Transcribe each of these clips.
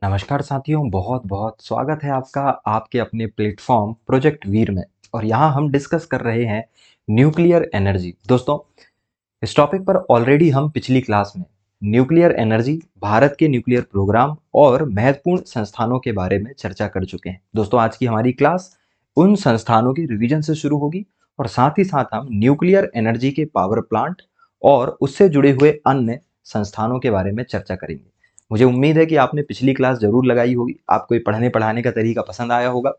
नमस्कार साथियों, बहुत बहुत स्वागत है आपका आपके अपने प्लेटफॉर्म प्रोजेक्ट वीर में। और यहाँ हम डिस्कस कर रहे हैं न्यूक्लियर एनर्जी। दोस्तों, इस टॉपिक पर ऑलरेडी हम पिछली क्लास में न्यूक्लियर एनर्जी, भारत के न्यूक्लियर प्रोग्राम और महत्वपूर्ण संस्थानों के बारे में चर्चा कर चुके हैं। दोस्तों, आज की हमारी क्लास उन संस्थानों के रिवीजन से शुरू होगी और साथ ही साथ हम न्यूक्लियर एनर्जी के पावर प्लांट और उससे जुड़े हुए अन्य संस्थानों के बारे में चर्चा करेंगे। मुझे उम्मीद है कि आपने पिछली क्लास जरूर लगाई होगी, आपको ये पढ़ने पढ़ाने का तरीका पसंद आया होगा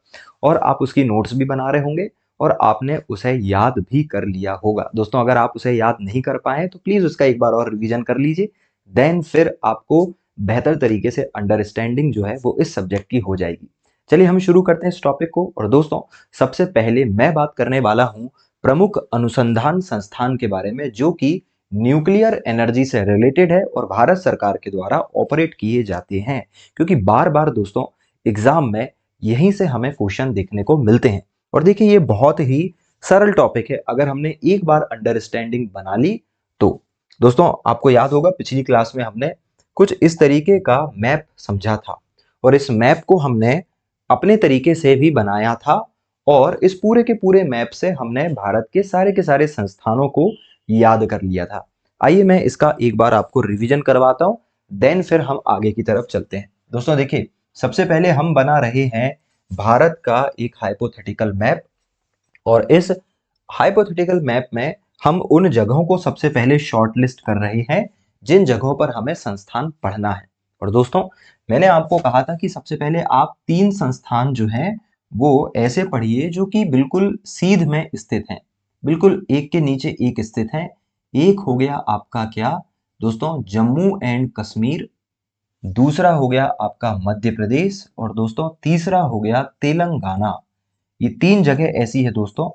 और आप उसकी नोट्स भी बना रहे होंगे और आपने उसे याद भी कर लिया होगा। दोस्तों, अगर आप उसे याद नहीं कर पाए तो प्लीज उसका एक बार और रिवीजन कर लीजिए। देन फिर आपको बेहतर तरीके से अंडरस्टैंडिंग जो है वो इस सब्जेक्ट की हो जाएगी। चलिए हम शुरू करते हैं इस टॉपिक को। और दोस्तों, सबसे पहले मैं बात करने वाला हूं प्रमुख अनुसंधान संस्थान के बारे में, जो कि न्यूक्लियर एनर्जी से रिलेटेड है और भारत सरकार के द्वारा ऑपरेट किए जाते हैं। क्योंकि बार बार दोस्तों एग्जाम में यहीं से हमें क्वेश्चन देखने को मिलते हैं। और देखिए, ये बहुत ही सरल टॉपिक है। अगर हमने एक बार अंडरस्टैंडिंग बना ली तो दोस्तों, आपको याद होगा पिछली क्लास में हमने कुछ इस तरीके का मैप समझा था और इस मैप को हमने अपने तरीके से भी बनाया था और इस पूरे के पूरे मैप से हमने भारत के सारे संस्थानों को याद कर लिया था। आइए मैं इसका एक बार आपको रिवीजन करवाता हूं, देन फिर हम आगे की तरफ चलते हैं। दोस्तों देखिए, सबसे पहले हम बना रहे हैं भारत का एक हाइपोथेटिकल मैप और इस हाइपोथेटिकल मैप में हम उन जगहों को सबसे पहले शॉर्टलिस्ट कर रहे हैं जिन जगहों पर हमें संस्थान पढ़ना है। और दोस्तों, मैंने आपको कहा था कि सबसे पहले आप 3 संस्थान जो हैं वो ऐसे पढ़िए जो कि बिल्कुल सीध में स्थित हैं, बिल्कुल एक के नीचे एक स्थित हैं। एक हो गया आपका क्या दोस्तों, जम्मू एंड कश्मीर। दूसरा हो गया आपका मध्य प्रदेश और दोस्तों तीसरा हो गया तेलंगाना। ये 3 जगह ऐसी है दोस्तों,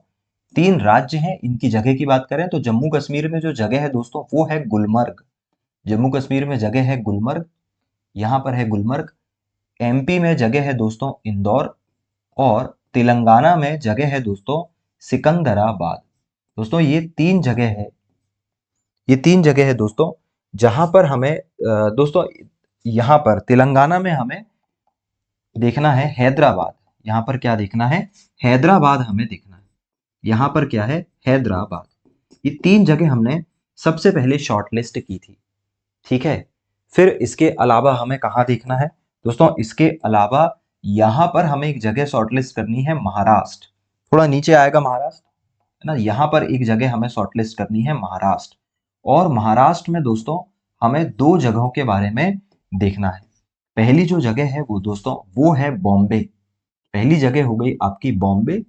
3 राज्य हैं। इनकी जगह की बात करें तो जम्मू कश्मीर में जो जगह है दोस्तों वो है गुलमर्ग। जम्मू कश्मीर में जगह है गुलमर्ग, यहाँ पर है गुलमर्ग। एमपी में जगह है दोस्तों इंदौर और तेलंगाना में जगह है दोस्तों सिकंदराबाद। दोस्तों ये तीन जगह है दोस्तों, जहां पर हमें दोस्तों यहाँ पर तेलंगाना में हमें देखना है हैदराबाद। यहाँ पर क्या देखना है? हैदराबाद हमें देखना है। यहाँ पर क्या है? हैदराबाद। ये 3 जगह हमने सबसे पहले शॉर्टलिस्ट की थी, ठीक है। फिर इसके अलावा हमें कहाँ देखना है दोस्तों? इसके अलावा यहाँ पर हमें एक जगह शॉर्टलिस्ट करनी है, महाराष्ट्र। थोड़ा नीचे आएगा महाराष्ट्र, है ना। यहाँ पर एक जगह हमें शॉर्टलिस्ट करनी है, महाराष्ट्र। और महाराष्ट्र में दोस्तों हमें 2 जगहों के बारे में देखना है। पहली जो जगह है वो दोस्तों वो है बॉम्बे। पहली जगह हो गई आपकी बॉम्बे।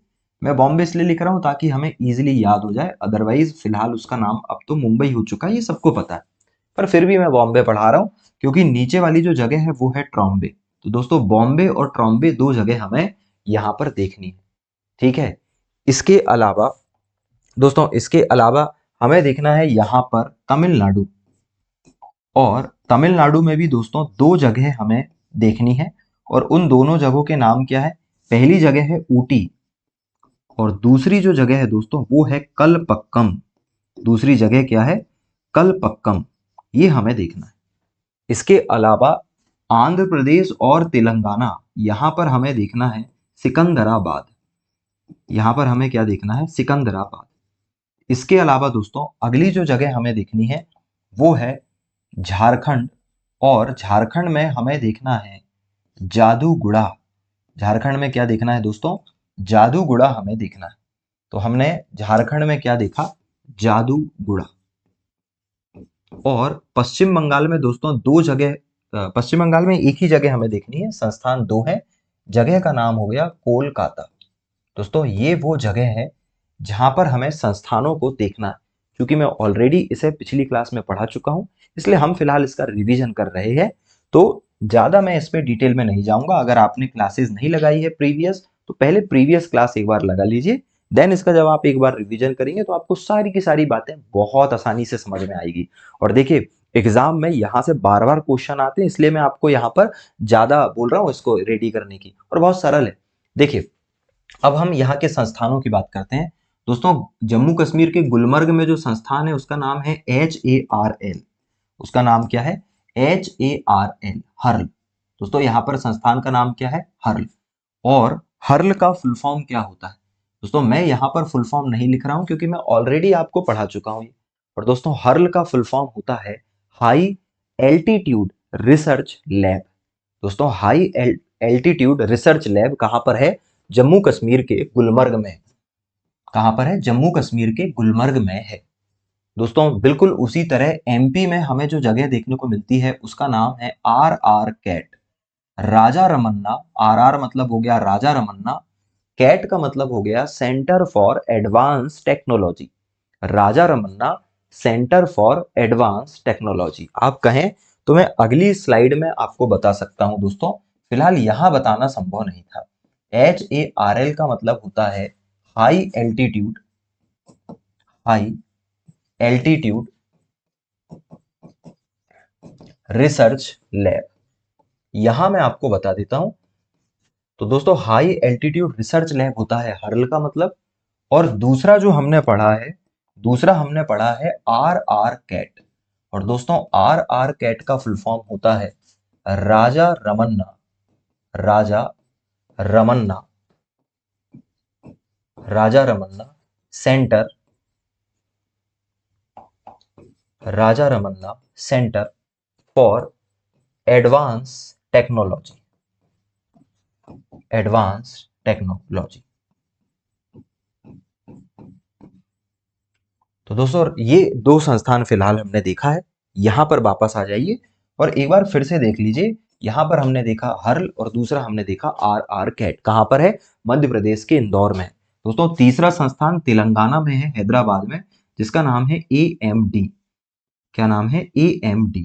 मैं बॉम्बे इसलिए लिख रहा हूं ताकि हमें इजीली याद हो जाए, अदरवाइज फिलहाल उसका नाम अब तो मुंबई हो चुका है, ये सबको पता है। पर फिर भी मैं बॉम्बे पढ़ा रहा हूं क्योंकि नीचे वाली जो जगह है वो है ट्रॉम्बे। तो दोस्तों बॉम्बे और ट्रॉम्बे 2 जगह हमें यहां पर देखनी है, ठीक है। इसके अलावा दोस्तों, इसके अलावा हमें देखना है यहां पर तमिलनाडु। और तमिलनाडु में भी दोस्तों 2 जगह हमें देखनी है और उन दोनों जगहों के नाम क्या है? पहली जगह है ऊटी और दूसरी जो जगह है दोस्तों वो है कलपक्कम। दूसरी जगह क्या है? कलपक्कम। ये हमें देखना है। इसके अलावा आंध्र प्रदेश और तेलंगाना, यहां पर हमें देखना है सिकंदराबाद। यहां पर हमें क्या देखना है? सिकंदराबाद। इसके अलावा दोस्तों अगली जो जगह हमें देखनी है वो है झारखंड और झारखंड में हमें देखना है जादूगुड़ा। झारखंड में क्या देखना है दोस्तों? जादूगुड़ा हमें देखना है। तो हमने झारखंड में क्या देखा? जादूगुड़ा। और पश्चिम बंगाल में दोस्तों 2 जगह, पश्चिम बंगाल में एक ही जगह हमें देखनी है, संस्थान 2 है। जगह का नाम हो गया कोलकाता। दोस्तों ये वो जगह है जहां पर हमें संस्थानों को देखना है। क्योंकि मैं ऑलरेडी इसे पिछली क्लास में पढ़ा चुका हूं, इसलिए हम फिलहाल इसका रिवीजन कर रहे हैं। तो ज्यादा मैं इस पे डिटेल में नहीं जाऊंगा। अगर आपने क्लासेस नहीं लगाई है प्रीवियस, तो पहले प्रीवियस क्लास एक बार लगा लीजिए। देन इसका जब आप एक बार रिवीजन करेंगे तो आपको सारी की सारी बातें बहुत आसानी से समझ में आएगी। और देखिए, एग्जाम में यहाँ से बार बार क्वेश्चन आते हैं, इसलिए मैं आपको यहाँ पर ज्यादा बोल रहा हूँ इसको रेडी करने की। और बहुत सरल है। देखिए, अब हम यहाँ के संस्थानों की बात करते हैं। दोस्तों जम्मू कश्मीर के गुलमर्ग में जो संस्थान है उसका नाम है HARL। उसका नाम क्या है? HARL, hurl. दोस्तों यहाँ पर संस्थान का नाम क्या है? हर्ल। और हर्ल का फुल फॉर्म क्या होता है? दोस्तों मैं यहाँ पर फुल फॉर्म नहीं लिख रहा हूँ क्योंकि मैं ऑलरेडी आपको पढ़ा चुका हूँ। और दोस्तों हर्ल का फुल फॉर्म होता है हाई एल्टीट्यूड रिसर्च लैब। दोस्तों हाई एल्टीट्यूड रिसर्च लैब कहाँ पर है? जम्मू कश्मीर के गुलमर्ग में। कहाँ पर है? जम्मू कश्मीर के गुलमर्ग में है। दोस्तों बिल्कुल उसी तरह एमपी में हमें जो जगह देखने को मिलती है उसका नाम है R R CAT. Raja Ramanna, R R मतलब हो गया राजा रमन्ना, कैट का मतलब हो गया centre for advance technology. Raja Ramanna centre for advance technology. आप कहें तो मैं अगली स्लाइड में आपको बता सकता हूं दोस्तों, फिलहाल यहां बताना संभव नहीं था। HARL का मतलब होता है high altitude, high altitude research lab. यहां मैं आपको बता देता हूं। तो दोस्तों हाई एल्टीट्यूड रिसर्च लैब होता है हर्ल का मतलब। और दूसरा जो हमने पढ़ा है, दूसरा हमने पढ़ा है आर आर कैट। और दोस्तों आर आर कैट का फुल फॉर्म होता है Raja Ramanna, Raja Ramanna, Raja Ramanna centre, Raja Ramanna centre for advance technology, advance technology. तो दोस्तों ये दो संस्थान फिलहाल हमने देखा है। यहां पर वापस आ जाइए और एक बार फिर से देख लीजिए। यहां पर हमने देखा हर्ल और दूसरा हमने देखा आर आर कैट। कहां पर है? मध्य प्रदेश के इंदौर में। दोस्तों तीसरा संस्थान तेलंगाना में है, हैदराबाद में, जिसका नाम है AMD। क्या नाम है? AMD।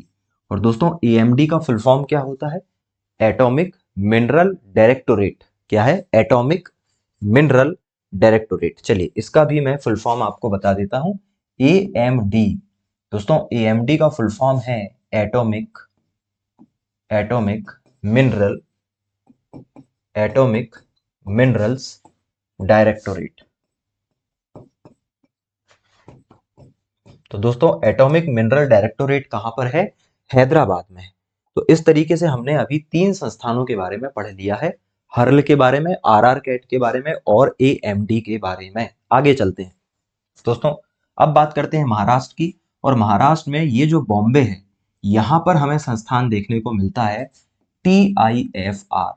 और दोस्तों AMD का फुल फॉर्म क्या होता है? Atomic mineral directorate. क्या है? Atomic mineral directorate. चलिए इसका भी मैं फुल फॉर्म आपको बता देता हूं। AMD। दोस्तों AMD का फुल फॉर्म है atomic, atomic mineral, atomic minerals directorate. तो दोस्तों एटॉमिक मिनरल डायरेक्टोरेट कहां पर है? हैदराबाद में। तो इस तरीके से हमने अभी तीन संस्थानों के बारे में पढ़ लिया है। हर्ल के बारे में, RR कैट के बारे में और AMD के बारे में। आगे चलते हैं दोस्तों। अब बात करते हैं महाराष्ट्र की। और महाराष्ट्र में ये जो बॉम्बे है, यहां पर हमें संस्थान देखने को मिलता है TIFR।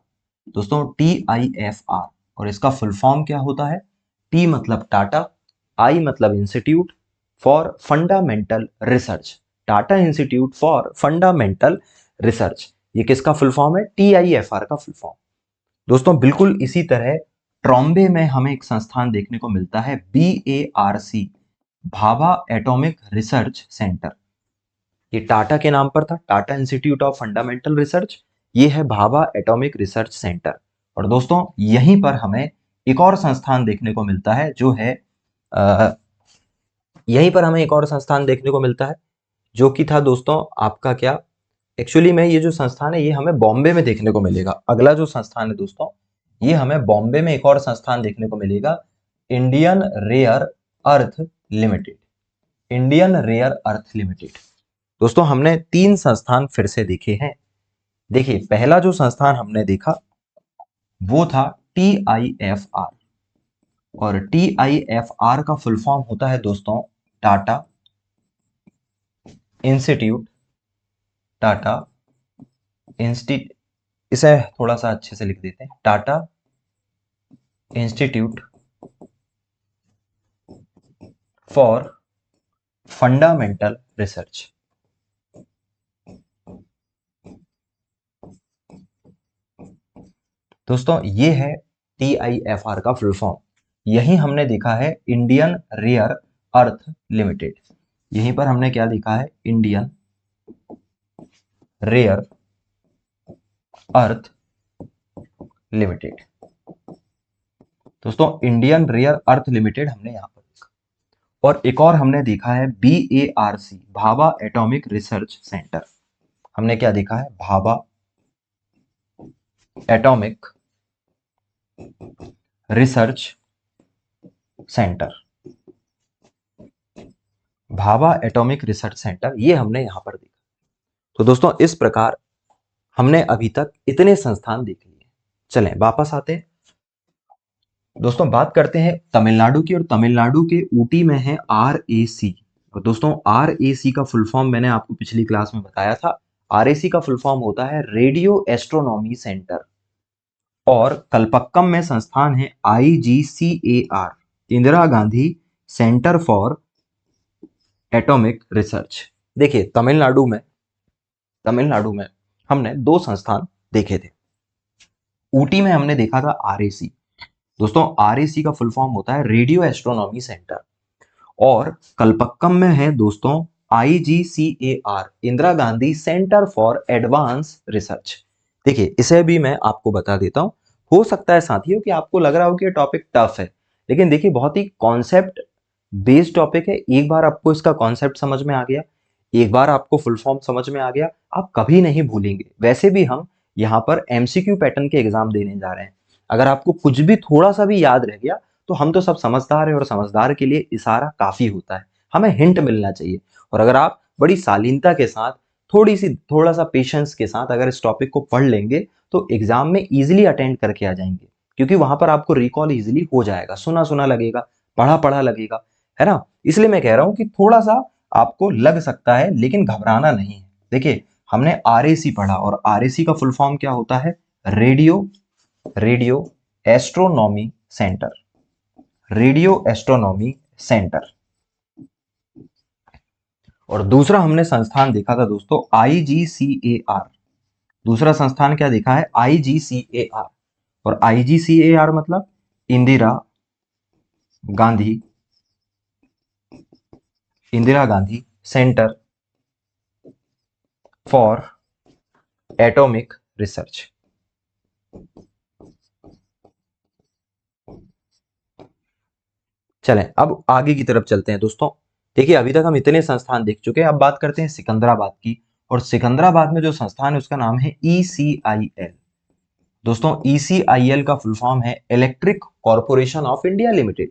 दोस्तों TIFR और इसका फुल फॉर्म क्या होता है? T मतलब टाटा, I मतलब institute for fundamental research, Tata institute for fundamental research. ये किसका फुल फॉर्म है? TIFR का फुल फॉर्म। दोस्तों बिल्कुल इसी तरह ट्रॉम्बे में हमें एक संस्थान देखने को मिलता है BARC, Bhabha atomic research centre. ये टाटा के नाम पर था, Tata institute of fundamental research. ये है भाभा एटॉमिक रिसर्च सेंटर। और दोस्तों यहीं पर हमें एक और संस्थान देखने को मिलता है जो है यहीं पर हमें एक और संस्थान देखने को मिलता है जो कि था दोस्तों आपका क्या, एक्चुअली में ये जो संस्थान है ये हमें बॉम्बे में देखने को मिलेगा। अगला जो संस्थान है दोस्तों, ये हमें बॉम्बे में एक और संस्थान देखने को मिलेगा, Indian Rare Earth Limited, Indian Rare Earth Limited. दोस्तों हमने तीन संस्थान फिर से देखे हैं। देखिए पहला जो संस्थान हमने देखा वो था TIFR। और TIFR का फुल फॉर्म होता है दोस्तों टाटा इंस्टीट्यूट, टाटा इंस्टीट्यूट, इसे थोड़ा सा अच्छे से लिख देते हैं, Tata institute for fundamental research. दोस्तों ये है TIFR का फुल फॉर्म। यही हमने देखा है इंडियन रेयर अर्थ लिमिटेड। यहीं पर हमने क्या देखा है? Indian Rare Earth Limited. दोस्तों इंडियन रेयर अर्थ लिमिटेड हमने यहां पर देखा। और एक और हमने देखा है BARC, Bhabha atomic research centre. हमने क्या देखा है? Bhabha atomic research centre, Bhabha atomic research centre, ये हमने यहां पर देखा। तो दोस्तों इस प्रकार हमने अभी तक इतने संस्थान देख लिए। चलें वापस आते हैं दोस्तों, बात करते हैं तमिलनाडु की, और तमिलनाडु के ऊटी में है RAC। और दोस्तों RAC का फुल फॉर्म मैंने आपको पिछली क्लास में बताया था। RAC का फुल फॉर्म होता है रेडियो एस्ट्रोनॉमी सेंटर। और कलपक्कम में संस्थान है IGCAR, Indira Gandhi centre for atomic research. देखिए तमिलनाडु में हमने दो संस्थान देखे थे। ऊटी में हमने देखा था RAC। दोस्तों RAC का फुल फॉर्म होता है रेडियो एस्ट्रोनॉमी सेंटर। और कलपक्कम में है दोस्तों IGCAR, Indira Gandhi centre for advance research. देखिए इसे भी मैं आपको बता देता हूं। हो सकता है साथियों कि आपको लग रहा हो कि ये टॉपिक टफ है, लेकिन देखिए बहुत ही कॉन्सेप्ट बेस्ड टॉपिक है। एक बार आपको इसका कॉन्सेप्ट समझ में आ गया, एक बार आपको फुल फॉर्म समझ में आ गया, आप कभी नहीं भूलेंगे। वैसे भी हम यहाँ पर MCQ पैटर्न के एग्जाम देने जा रहे हैं। अगर आपको कुछ भी थोड़ा सा भी याद रह गया तो हम तो सब समझदार हैं, और समझदार के लिए इशारा काफी होता है, हमें हिंट मिलना चाहिए। और अगर आप बड़ी शालीनता के साथ, थोड़ा सा पेशेंस के साथ अगर इस टॉपिक को पढ़ लेंगे तो एग्जाम में इजीली अटेंड करके आ जाएंगे, क्योंकि वहां पर आपको रिकॉल इजीली हो जाएगा, सुना सुना लगेगा, पढ़ा पढ़ा लगेगा, है ना। इसलिए मैं कह रहा हूं कि थोड़ा सा आपको लग सकता है, लेकिन घबराना नहीं है। देखिए हमने RAC पढ़ा, और RAC का फुल फॉर्म क्या होता है? Radio astronomy centre. Radio astronomy centre. और दूसरा हमने संस्थान देखा था दोस्तों IGCAR। दूसरा संस्थान क्या देखा है? IGCAR। और IGCAR मतलब Indira Gandhi centre for atomic research. चलें अब आगे की तरफ चलते हैं दोस्तों। देखिए अभी तक हम इतने संस्थान देख चुके हैं, अब बात करते हैं सिकंदराबाद की। और सिकंदराबाद में जो संस्थान है उसका नाम है ECIL। दोस्तों ECIL का फुल फॉर्म है electric corporation of India limited.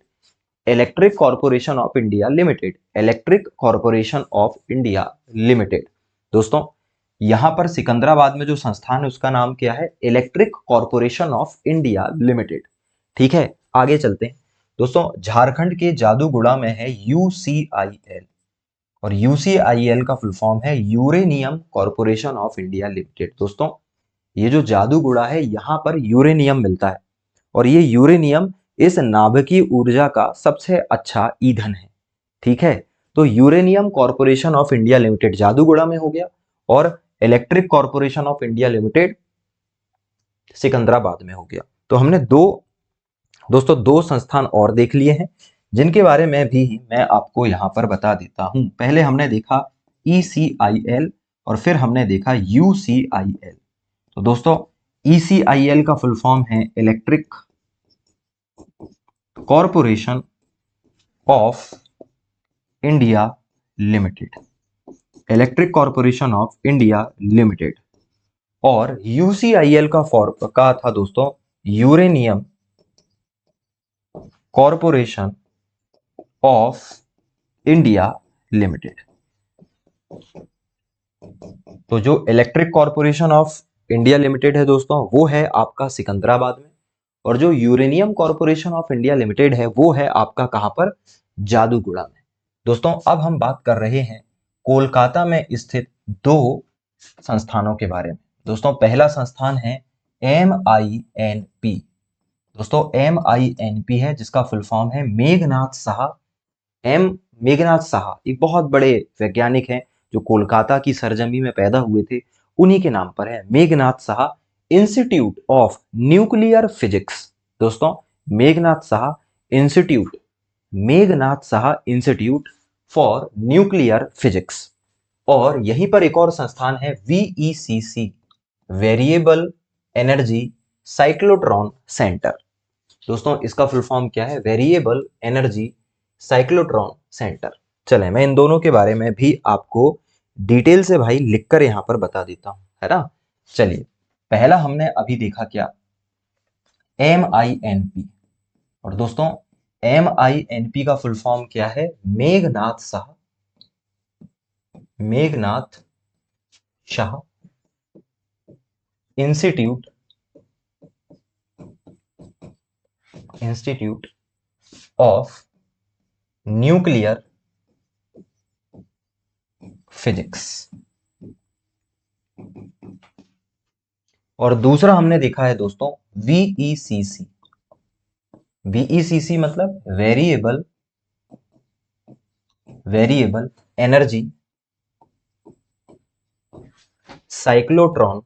Electric corporation of India limited. Electric corporation of India limited. दोस्तों यहां पर सिकंदराबाद में जो संस्थान है उसका नाम क्या है? Electric corporation of India limited. ठीक है, आगे चलते हैं दोस्तों। झारखंड के जादूगुड़ा में है UCIL। और UCIL का फुल फॉर्म है uranium corporation of India limited. दोस्तों ये जो जादूगुड़ा है यहां पर यूरेनियम मिलता है, और ये यूरेनियम इस नाभिकीय ऊर्जा का सबसे अच्छा ईंधन है। ठीक है, तो uranium corporation of India limited Jaduguda में हो गया, और electric corporation of India limited Secunderabad में हो गया। तो हमने दो संस्थान और देख लिए हैं, जिनके बारे में भी मैं आपको यहां पर बता देता हूं। पहले हमने देखा ECIL, और फिर हमने देखा UCIL। तो दोस्तों ECIL का फुल फॉर्म है electric corporation of India limited. Electric corporation of India limited. और UCIL का था दोस्तों uranium corporation of India limited. तो जो electric corporation of India limited है दोस्तों वो है आपका सिकंदराबाद में, और जो uranium corporation of India limited है वो है आपका कहां पर? जादूगुड़ा में। दोस्तों अब हम बात कर रहे हैं कोलकाता में स्थित दो संस्थानों के बारे में। दोस्तों पहला संस्थान है MINP। दोस्तों MINP है जिसका फुल फॉर्म है मेघनाथ साहा। मेघनाथ साहा एक बहुत बड़े वैज्ञानिक हैं जो कोलकाता की सरजमी में पैदा हुए थे, उन्हीं के नाम पर है Meghnad Saha institute of nuclear physics. दोस्तों Meghnad Saha institute for nuclear physics. और यहीं पर एक और संस्थान है VECC, variable energy cyclotron centre. दोस्तों इसका फुल फॉर्म क्या है? Variable energy cyclotron centre. चलें मैं इन दोनों के बारे में भी आपको डिटेल से भाई लिखकर यहां पर बता देता हूं, है ना। चलिए पहला हमने अभी देखा क्या? MINP। और दोस्तों MINP का फुल फॉर्म क्या है? Meghnath Shah institute institute of nuclear physics. और दूसरा हमने देखा है दोस्तों वीईसीसी। वीईसीसी मतलब वेरिएबल एनर्जी साइक्लोट्रॉन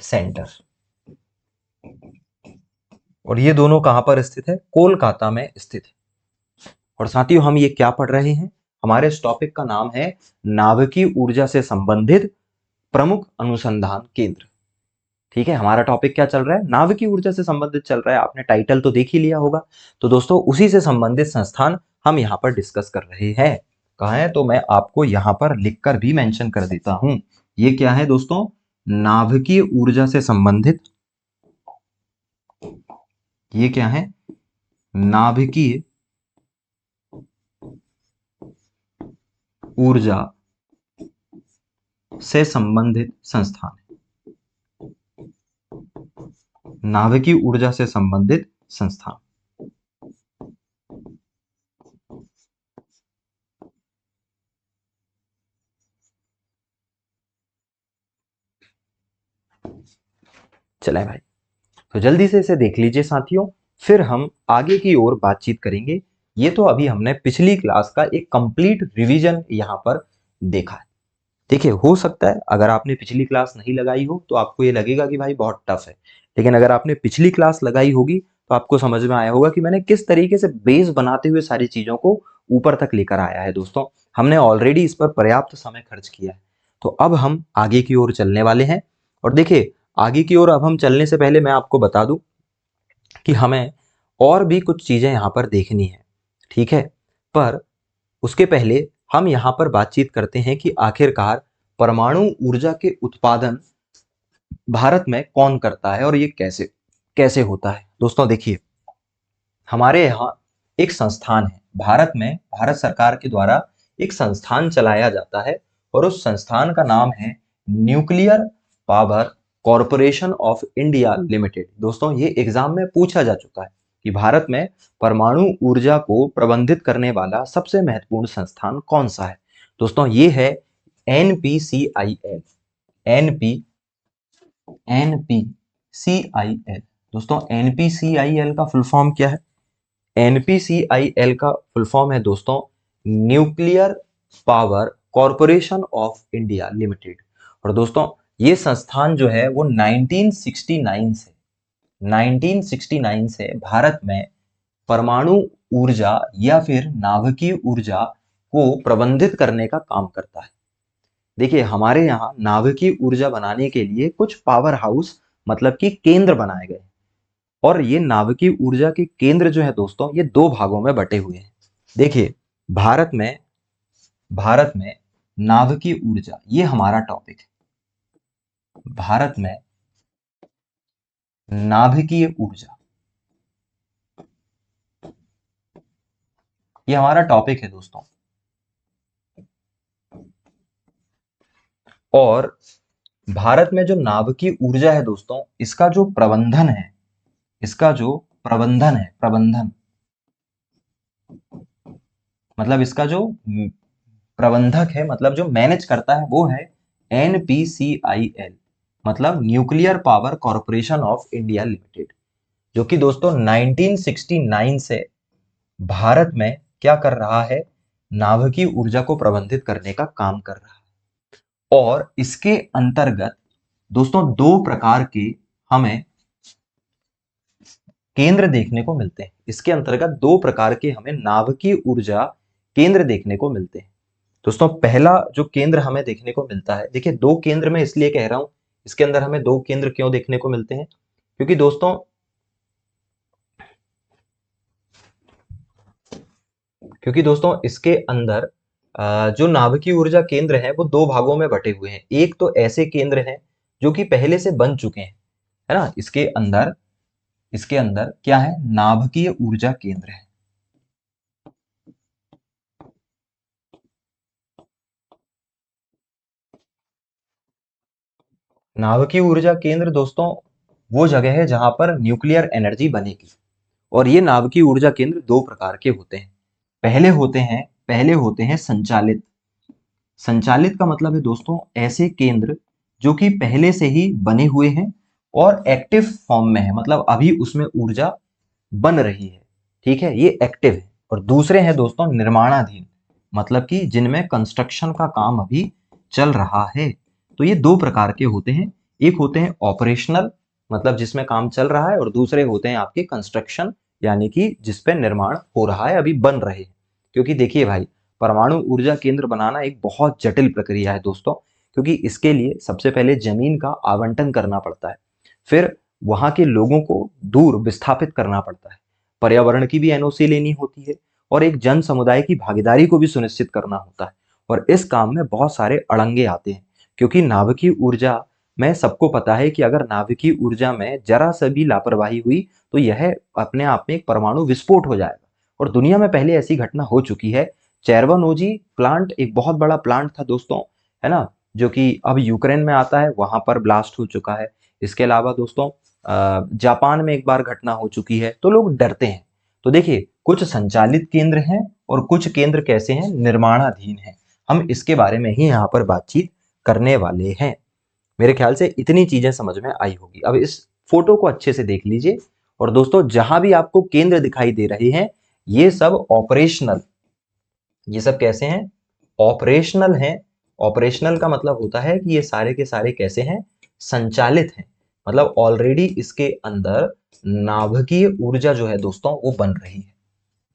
सेंटर। और ये दोनों कहां पर स्थित है? कोलकाता में स्थित है। और साथियों हम ये क्या पढ़ रहे हैं? हमारे इस टॉपिक का नाम है नाभिकीय ऊर्जा से संबंधित प्रमुख अनुसंधान केंद्र। ठीक है, हमारा टॉपिक क्या चल रहा है? नाभिकीय ऊर्जा से संबंधित चल रहा है। आपने टाइटल तो देख ही लिया होगा। तो दोस्तों उसी से संबंधित संस्थान हम यहाँ पर डिस्कस कर रहे हैं। कहाँ है? तो मैं आपको यहाँ पर लिखकर भी मेंशन कर देता हूं। ये क्या है दोस्तों? नाभिकीय ऊर्जा से संबंधित, ये क्या है? नाभिकीय ऊर्जा से संबंधित संस्थान। नाभिकीय ऊर्जा से संबंधित संस्थान। चले भाई, तो जल्दी से इसे देख लीजिए साथियों, फिर हम आगे की ओर बातचीत करेंगे। ये तो अभी हमने पिछली क्लास का एक कंप्लीट रिवीजन यहाँ पर देखा है। देखिए, हो सकता है अगर आपने पिछली क्लास नहीं लगाई हो तो आपको ये लगेगा कि भाई बहुत टफ है, लेकिन अगर आपने पिछली क्लास लगाई होगी तो आपको समझ में आया होगा कि मैंने किस तरीके से बेस बनाते हुए सारी चीजों को ऊपर तक लेकर आया है। दोस्तों हमने ऑलरेडी इस पर पर्याप्त समय खर्च किया है। तो अब हम आगे की ओर चलने वाले हैं। और देखिए, आगे की ओर अब हम चलने से पहले मैं आपको बता दूं कि हमें और भी कुछ चीजें यहाँ पर देखनी है। ठीक है, पर उसके पहले हम यहाँ पर बातचीत करते हैं कि आखिरकार परमाणु ऊर्जा के उत्पादन भारत में कौन करता है और ये कैसे कैसे होता है। दोस्तों देखिए, हमारे यहाँ एक संस्थान है भारत में, भारत सरकार के द्वारा एक संस्थान चलाया जाता है और उस संस्थान का नाम है nuclear power corporation of India limited. दोस्तों ये एग्जाम में पूछा जा चुका है कि भारत में परमाणु ऊर्जा को प्रबंधित करने वाला सबसे महत्वपूर्ण संस्थान कौन सा है? दोस्तों ये है एनपीसीआईएल। NP NPCIL. दोस्तों एनपीसीआईएल का फुल फॉर्म क्या है? एनपीसीआईएल का फुल फॉर्म है दोस्तों nuclear power corporation of India limited. और दोस्तों ये संस्थान जो है वो 1969 से भारत में परमाणु ऊर्जा या फिर नाभिकीय ऊर्जा को प्रबंधित करने का काम करता है। देखिए, हमारे यहाँ नाभिकीय ऊर्जा बनाने के लिए कुछ पावर हाउस मतलब कि केंद्र बनाए गए, और ये नाभिकीय ऊर्जा के केंद्र जो है दोस्तों ये दो भागों में बटे हुए हैं। देखिए, भारत में नाभिकीय ऊर्जा, ये हमारा टॉपिक है। भारत में नाभिकीय ऊर्जा, ये हमारा टॉपिक है दोस्तों। और भारत में जो नाभिकीय ऊर्जा है दोस्तों, इसका जो प्रबंधन है, प्रबंधन मतलब इसका जो प्रबंधक है, मतलब जो मैनेज करता है, वो है एनपीसीआईएल, मतलब nuclear power corporation of India limited, जो कि दोस्तों 1969 से भारत में क्या कर रहा है? नाभिकीय ऊर्जा को प्रबंधित करने का काम कर रहा है। और इसके अंतर्गत दोस्तों दो प्रकार के हमें केंद्र देखने को मिलते हैं। इसके अंतर्गत दो प्रकार के हमें नाभिकीय ऊर्जा केंद्र देखने को मिलते हैं। दोस्तों पहला जो केंद्र हमें देखने को मिलता है, देखिए दो केंद्र मैं इसलिए कह रहा हूं, इसके अंदर हमें दो केंद्र क्यों देखने को मिलते हैं? क्योंकि दोस्तों इसके अंदर जो नाभिकीय ऊर्जा केंद्र है वो दो भागों में बटे हुए हैं। एक तो ऐसे केंद्र हैं जो कि पहले से बन चुके हैं, है ना। इसके अंदर क्या है? नाभिकीय ऊर्जा केंद्र है। नाभिकीय ऊर्जा केंद्र दोस्तों वो जगह है जहां पर न्यूक्लियर एनर्जी बनेगी। और ये नाभिकीय ऊर्जा केंद्र दो प्रकार के होते हैं। पहले होते हैं संचालित। संचालित का मतलब है दोस्तों ऐसे केंद्र जो कि पहले से ही बने हुए हैं और एक्टिव फॉर्म में है, मतलब अभी उसमें ऊर्जा बन रही है। ठीक है, ये एक्टिव है। और दूसरे हैं दोस्तों निर्माणाधीन, मतलब कि जिनमें कंस्ट्रक्शन का काम अभी चल रहा है। तो ये दो प्रकार के होते हैं। एक होते हैं ऑपरेशनल, मतलब जिसमें काम चल रहा है, और दूसरे होते हैं आपके कंस्ट्रक्शन, यानी कि जिसपे निर्माण हो रहा है, अभी बन रहे हैं। क्योंकि देखिए भाई, परमाणु ऊर्जा केंद्र बनाना एक बहुत जटिल प्रक्रिया है दोस्तों, क्योंकि इसके लिए सबसे पहले जमीन का आवंटन करना पड़ता है, फिर वहां के लोगों को दूर विस्थापित करना पड़ता है, पर्यावरण की भी एनओसी लेनी होती है, और एक जन समुदाय की भागीदारी को भी सुनिश्चित करना होता है। और इस काम में बहुत सारे अड़ंगे आते हैं, क्योंकि नाभिकीय ऊर्जा में सबको पता है कि अगर नाभिकीय ऊर्जा में जरा सा भी लापरवाही हुई तो यह अपने आप में एक परमाणु विस्फोट हो जाएगा। और दुनिया में पहले ऐसी घटना हो चुकी है। चेरवानोजी प्लांट एक बहुत बड़ा प्लांट था दोस्तों, है ना, जो कि अब यूक्रेन में आता है, वहां पर ब्लास्ट हो चुका है। इसके अलावा दोस्तों जापान में एक बार घटना हो चुकी है, तो लोग डरते हैं। तो देखिए, कुछ संचालित केंद्र हैं और कुछ केंद्र कैसे हैं, निर्माणाधीन हैं। हम इसके बारे में ही यहाँ पर बातचीत करने वाले हैं। मेरे ख्याल से इतनी चीजें समझ में आई होगी। अब इस फोटो को अच्छे से देख लीजिए। और दोस्तों जहां भी आपको केंद्र दिखाई दे रहे हैं, ये सब ऑपरेशनल, ये सब कैसे हैं, ऑपरेशनल हैं। ऑपरेशनल का मतलब होता है कि ये सारे के सारे कैसे हैं, संचालित हैं, मतलब ऑलरेडी इसके अंदर नाभिकीय ऊर्जा जो है दोस्तों वो बन रही है।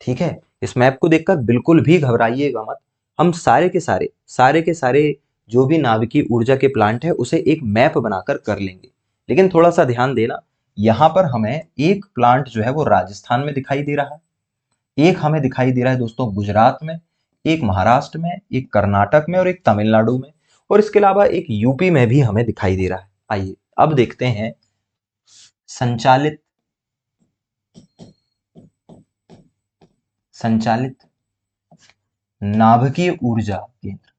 ठीक है, इस मैप को देखकर बिल्कुल भी घबराइएगा मत। हम सारे के सारे जो भी नाभिकीय ऊर्जा के प्लांट है उसे एक मैप बनाकर कर लेंगे। लेकिन थोड़ा सा ध्यान देना, यहाँ पर हमें एक प्लांट जो है वो राजस्थान में दिखाई दे रहा है, एक हमें दिखाई दे रहा है दोस्तों गुजरात में, एक महाराष्ट्र में, एक कर्नाटक में और एक तमिलनाडु में, और इसके अलावा एक यूपी में भी हमें दिखाई दे रहा है। आइए अब देखते हैं संचालित संचालित नाभिकीय ऊर्जा केंद्र।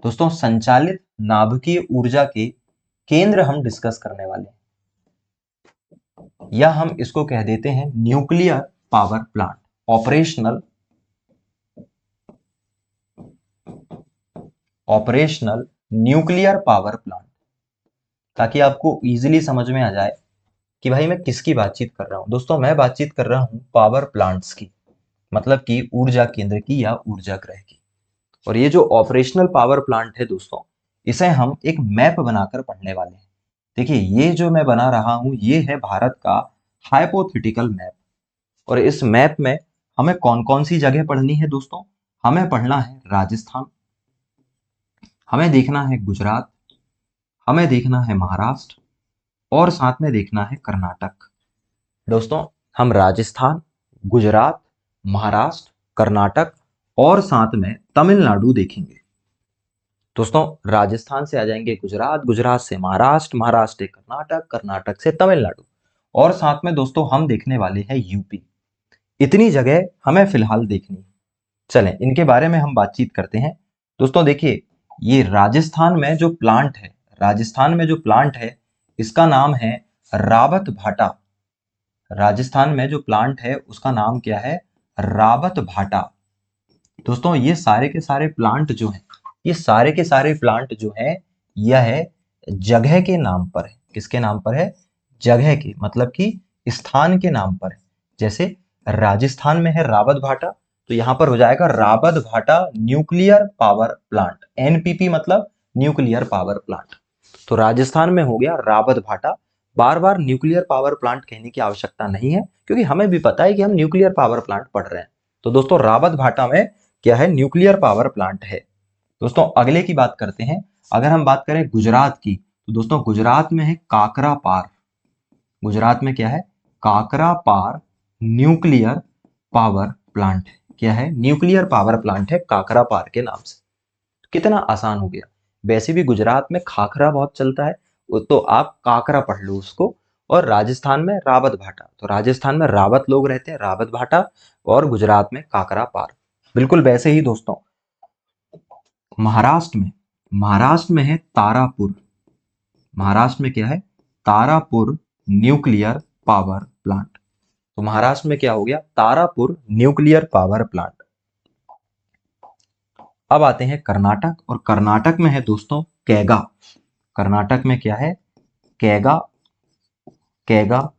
दोस्तों संचालित नाभिकीय ऊर्जा के केंद्र हम डिस्कस करने वाले हैं, या हम इसको कह देते हैं nuclear power plant, operational nuclear power plant, ताकि आपको इजीली समझ में आ जाए कि भाई मैं किसकी बातचीत कर रहा हूं। दोस्तों मैं बातचीत कर रहा हूं पावर प्लांट्स की, मतलब कि ऊर्जा केंद्र की या ऊर्जा ग्रह की। और ये जो ऑपरेशनल पावर प्लांट है दोस्तों, इसे हम एक मैप बनाकर पढ़ने वाले हैं। देखिए ये जो मैं बना रहा हूं ये है भारत का हाइपोथेटिकल मैप। और इस मैप में हमें कौन कौन सी जगह पढ़नी है दोस्तों, हमें पढ़ना है राजस्थान, हमें देखना है गुजरात, हमें देखना है महाराष्ट्र, और साथ में देखना है कर्नाटक। दोस्तों हम राजस्थान, गुजरात, महाराष्ट्र, कर्नाटक और साथ में तमिलनाडु देखेंगे। दोस्तों राजस्थान से आ जाएंगे गुजरात, गुजरात से महाराष्ट्र, महाराष्ट्र से कर्नाटक, कर्नाटक से तमिलनाडु, और साथ में दोस्तों हम देखने वाले हैं यूपी। इतनी जगह हमें फिलहाल देखनी है। चलें इनके बारे में हम बातचीत करते हैं। दोस्तों देखिए, ये राजस्थान में जो प्लांट है, राजस्थान में जो प्लांट है इसका नाम है रावत भाटा। राजस्थान में जो प्लांट है उसका नाम क्या है, रावत भाटा। दोस्तों ये सारे के सारे प्लांट जो हैं, ये सारे के सारे प्लांट जो है यह जगह के नाम पर है। किसके नाम पर है, जगह के, मतलब कि स्थान के नाम पर है। जैसे राजस्थान में है रावत भाटा, तो यहां पर हो जाएगा रावत भाटा न्यूक्लियर पावर प्लांट, एनपीपी मतलब न्यूक्लियर पावर प्लांट। तो राजस्थान में हो गया रावत भाटा। बार बार न्यूक्लियर पावर प्लांट कहने की आवश्यकता नहीं है, क्योंकि हमें भी पता है कि हम न्यूक्लियर पावर प्लांट पढ़ रहे हैं। तो दोस्तों रावत भाटा में क्या है, न्यूक्लियर पावर प्लांट है। दोस्तों अगले की बात करते हैं। अगर हम बात करें गुजरात की, तो दोस्तों गुजरात में है काकरा पार। गुजरात में क्या है, काकरा पार न्यूक्लियर पावर प्लांट है। क्या है, न्यूक्लियर पावर प्लांट है काकरा पार के नाम से। कितना आसान हो गया। वैसे भी गुजरात में खाखरा बहुत चलता है, तो आप काकरा पढ़ लो उसको। और राजस्थान में रावत भाटा, तो राजस्थान में रावत लोग रहते हैं, रावत भाटा, और गुजरात में काकरा पार। बिल्कुल वैसे ही दोस्तों महाराष्ट्र में, महाराष्ट्र में है तारापुर। महाराष्ट्र में क्या है? Tarapur nuclear power plant. तो महाराष्ट्र में क्या हो गया? Tarapur nuclear power plant. अब आते हैं कर्नाटक, और कर्नाटक में है दोस्तों कैगा। कर्नाटक में क्या है? Kaiga, Kaiga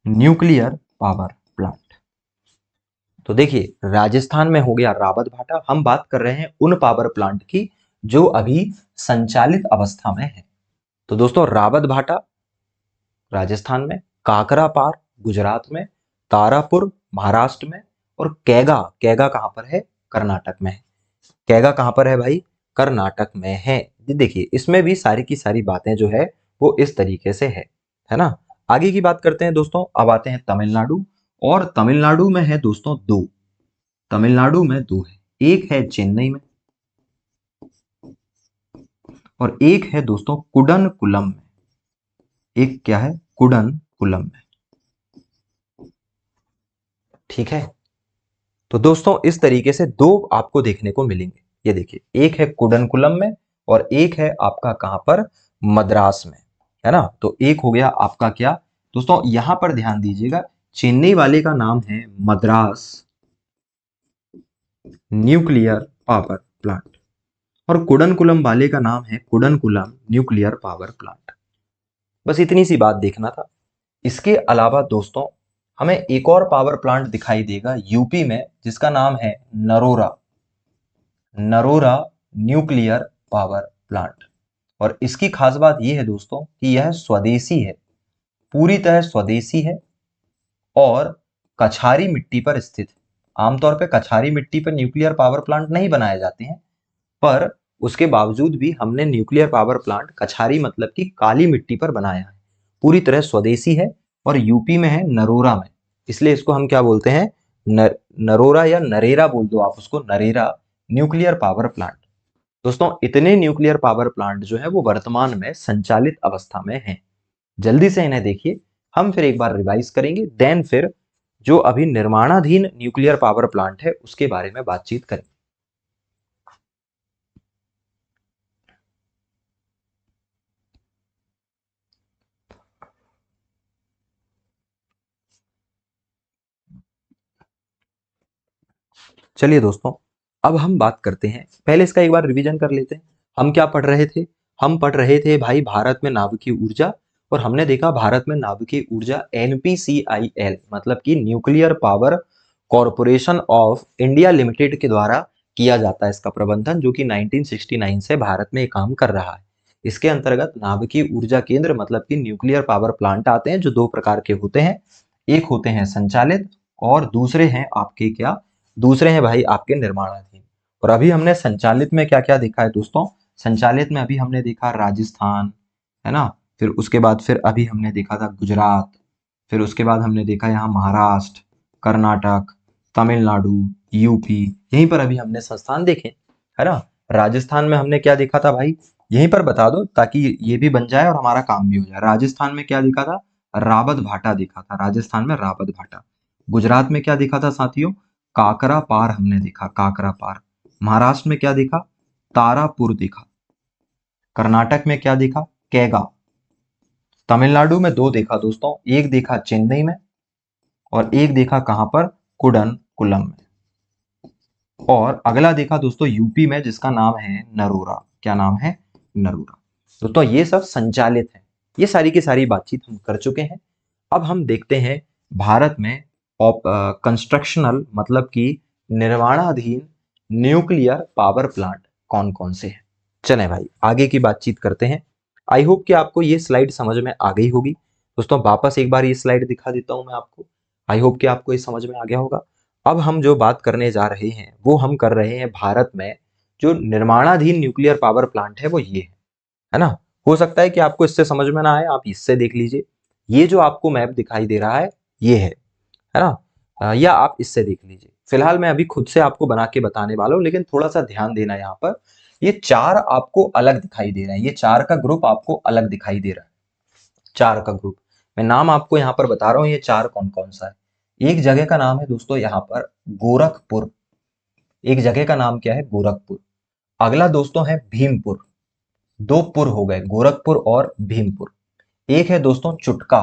nuclear power plant. तो देखिए, राजस्थान में हो गया रावत भाटा। हम बात कर रहे हैं उन पावर प्लांट की जो अभी संचालित अवस्था में है। तो दोस्तों, रावत भाटा राजस्थान में, काकरापार गुजरात में, तारापुर महाराष्ट्र में, और कैगा, कैगा कहां पर है? कर्नाटक में है। कैगा कहां पर है भाई? कर्नाटक में है। देखिए, इसमें भी सारी की सारी बातें जो है वो इस तरीके से है ना। आगे की बात करते हैं दोस्तों। अब आते हैं तमिलनाडु, और तमिलनाडु में है दोस्तों दो। तमिलनाडु में दो है, एक है चेन्नई में और एक है दोस्तों कुडनकुलम में। एक क्या है? कुडनकुलम में। ठीक है। तो दोस्तों, इस तरीके से दो आपको देखने को मिलेंगे। ये देखिए, एक है कुडनकुलम में और एक है आपका कहां पर? मद्रास में, है ना। तो एक हो गया आपका क्या दोस्तों, यहां पर ध्यान दीजिएगा, चेन्नई वाले का नाम है मद्रास न्यूक्लियर पावर प्लांट, और कुडनकुलम वाले का नाम है कुडनकुलम न्यूक्लियर पावर प्लांट। बस इतनी सी बात देखना था। इसके अलावा दोस्तों, हमें एक और पावर प्लांट दिखाई देगा यूपी में, जिसका नाम है Narora, Narora nuclear power plant. और इसकी खास बात यह है दोस्तों कि यह स्वदेशी है, पूरी तरह स्वदेशी है और कछारी मिट्टी पर स्थित है। आमतौर पर कछारी मिट्टी पर न्यूक्लियर पावर प्लांट नहीं बनाए जाते हैं, पर उसके बावजूद भी हमने न्यूक्लियर पावर प्लांट कछारी मतलब कि काली मिट्टी पर बनाया है। पूरी तरह स्वदेशी है और यूपी में है, नरोरा में। इसलिए इसको हम क्या बोलते हैं? नरोरा या नरेरा बोल दो आप उसको, नरेरा न्यूक्लियर पावर प्लांट। दोस्तों, इतने न्यूक्लियर पावर प्लांट जो है वो वर्तमान में संचालित अवस्था में हैं। जल्दी से इन्हें देखिए, हम फिर एक बार रिवाइज करेंगे, देन फिर जो अभी निर्माणाधीन न्यूक्लियर पावर प्लांट है उसके बारे में बातचीत करेंगे। चलिए दोस्तों, अब हम बात करते हैं, पहले इसका एक बार रिवीजन कर लेते हैं। हम क्या पढ़ रहे थे? हम पढ़ रहे थे भाई भारत में नाभिकीय ऊर्जा, और हमने देखा भारत में नाभिकीय ऊर्जा NPCIL मतलब कि nuclear power corporation of India limited के द्वारा किया जाता है इसका प्रबंधन, जो कि 1969 से भारत में काम कर रहा है। इसके अंतर्गत नाभिकीय ऊर्जा केंद्र मतलब कि न्यूक्लियर पावर प्लांट आते हैं, जो दो प्रकार के होते हैं। एक होते हैं संचालित और दूसरे हैं आपके क्या? दूसरे हैं भाई आपके निर्माणाधीन। और अभी हमने संचालित में क्या क्या देखा है दोस्तों? संचालित में अभी हमने देखा राजस्थान, है ना। फिर उसके बाद फिर अभी हमने देखा था गुजरात, फिर उसके बाद हमने देखा यहाँ महाराष्ट्र, कर्नाटक, तमिलनाडु, यूपी। यहीं पर अभी हमने संस्थान देखे, है ना। राजस्थान में हमने क्या देखा था भाई? यहीं पर बता दो ताकि ये भी बन जाए और हमारा काम भी हो जाए। राजस्थान में क्या देखा था? रावत भाटा देखा था, राजस्थान में रावत भाटा। गुजरात में क्या देखा था साथियों? काकरा पार हमने देखा, काकरा पार। महाराष्ट्र में क्या देखा? तारापुर देखा। कर्नाटक में क्या देखा? कैगा। तमिलनाडु में दो देखा दोस्तों, एक देखा चेन्नई में और एक देखा कहां पर? कुडनकुलम में। और अगला देखा दोस्तों यूपी में, जिसका नाम है नरोरा। क्या नाम है? नरोरा। दोस्तों, ये सब संचालित है। ये सारी की सारी बातचीत हम कर चुके हैं। अब हम देखते हैं भारत में कंस्ट्रक्शनल मतलब कि निर्माणाधीन न्यूक्लियर पावर प्लांट कौन कौन से हैं। चलें भाई, आगे की बातचीत करते हैं। आई होप कि आपको ये स्लाइड समझ में आ गई होगी। दोस्तों, वापस एक बार ये स्लाइड दिखा देता हूं मैं आपको। आई होप कि आपको ये समझ में आ गया होगा। अब हम जो बात करने जा रहे हैं वो हम कर रहे हैं भारत में जो निर्माणाधीन न्यूक्लियर पावर प्लांट है वो ये है ना। हो सकता है कि आपको इससे समझ में ना आए, आप इससे देख लीजिए। ये जो आपको मैप दिखाई दे रहा है ये है ना। या आप इससे देख लीजिए। फिलहाल मैं अभी खुद से आपको बना के बताने वाला हूं, लेकिन थोड़ा सा ध्यान देना यहाँ पर। ये चार आपको अलग दिखाई दे रहे हैं, ये चार का ग्रुप आपको अलग दिखाई दे रहा है। चार का ग्रुप मैं नाम आपको यहाँ पर बता रहा हूँ, ये चार कौन कौन सा है। एक जगह का नाम है दोस्तों यहाँ पर गोरखपुर। एक जगह का नाम क्या है? गोरखपुर। अगला दोस्तों है भीमपुर। दो पुर हो गए, गोरखपुर और भीमपुर। एक है दोस्तों चुटका,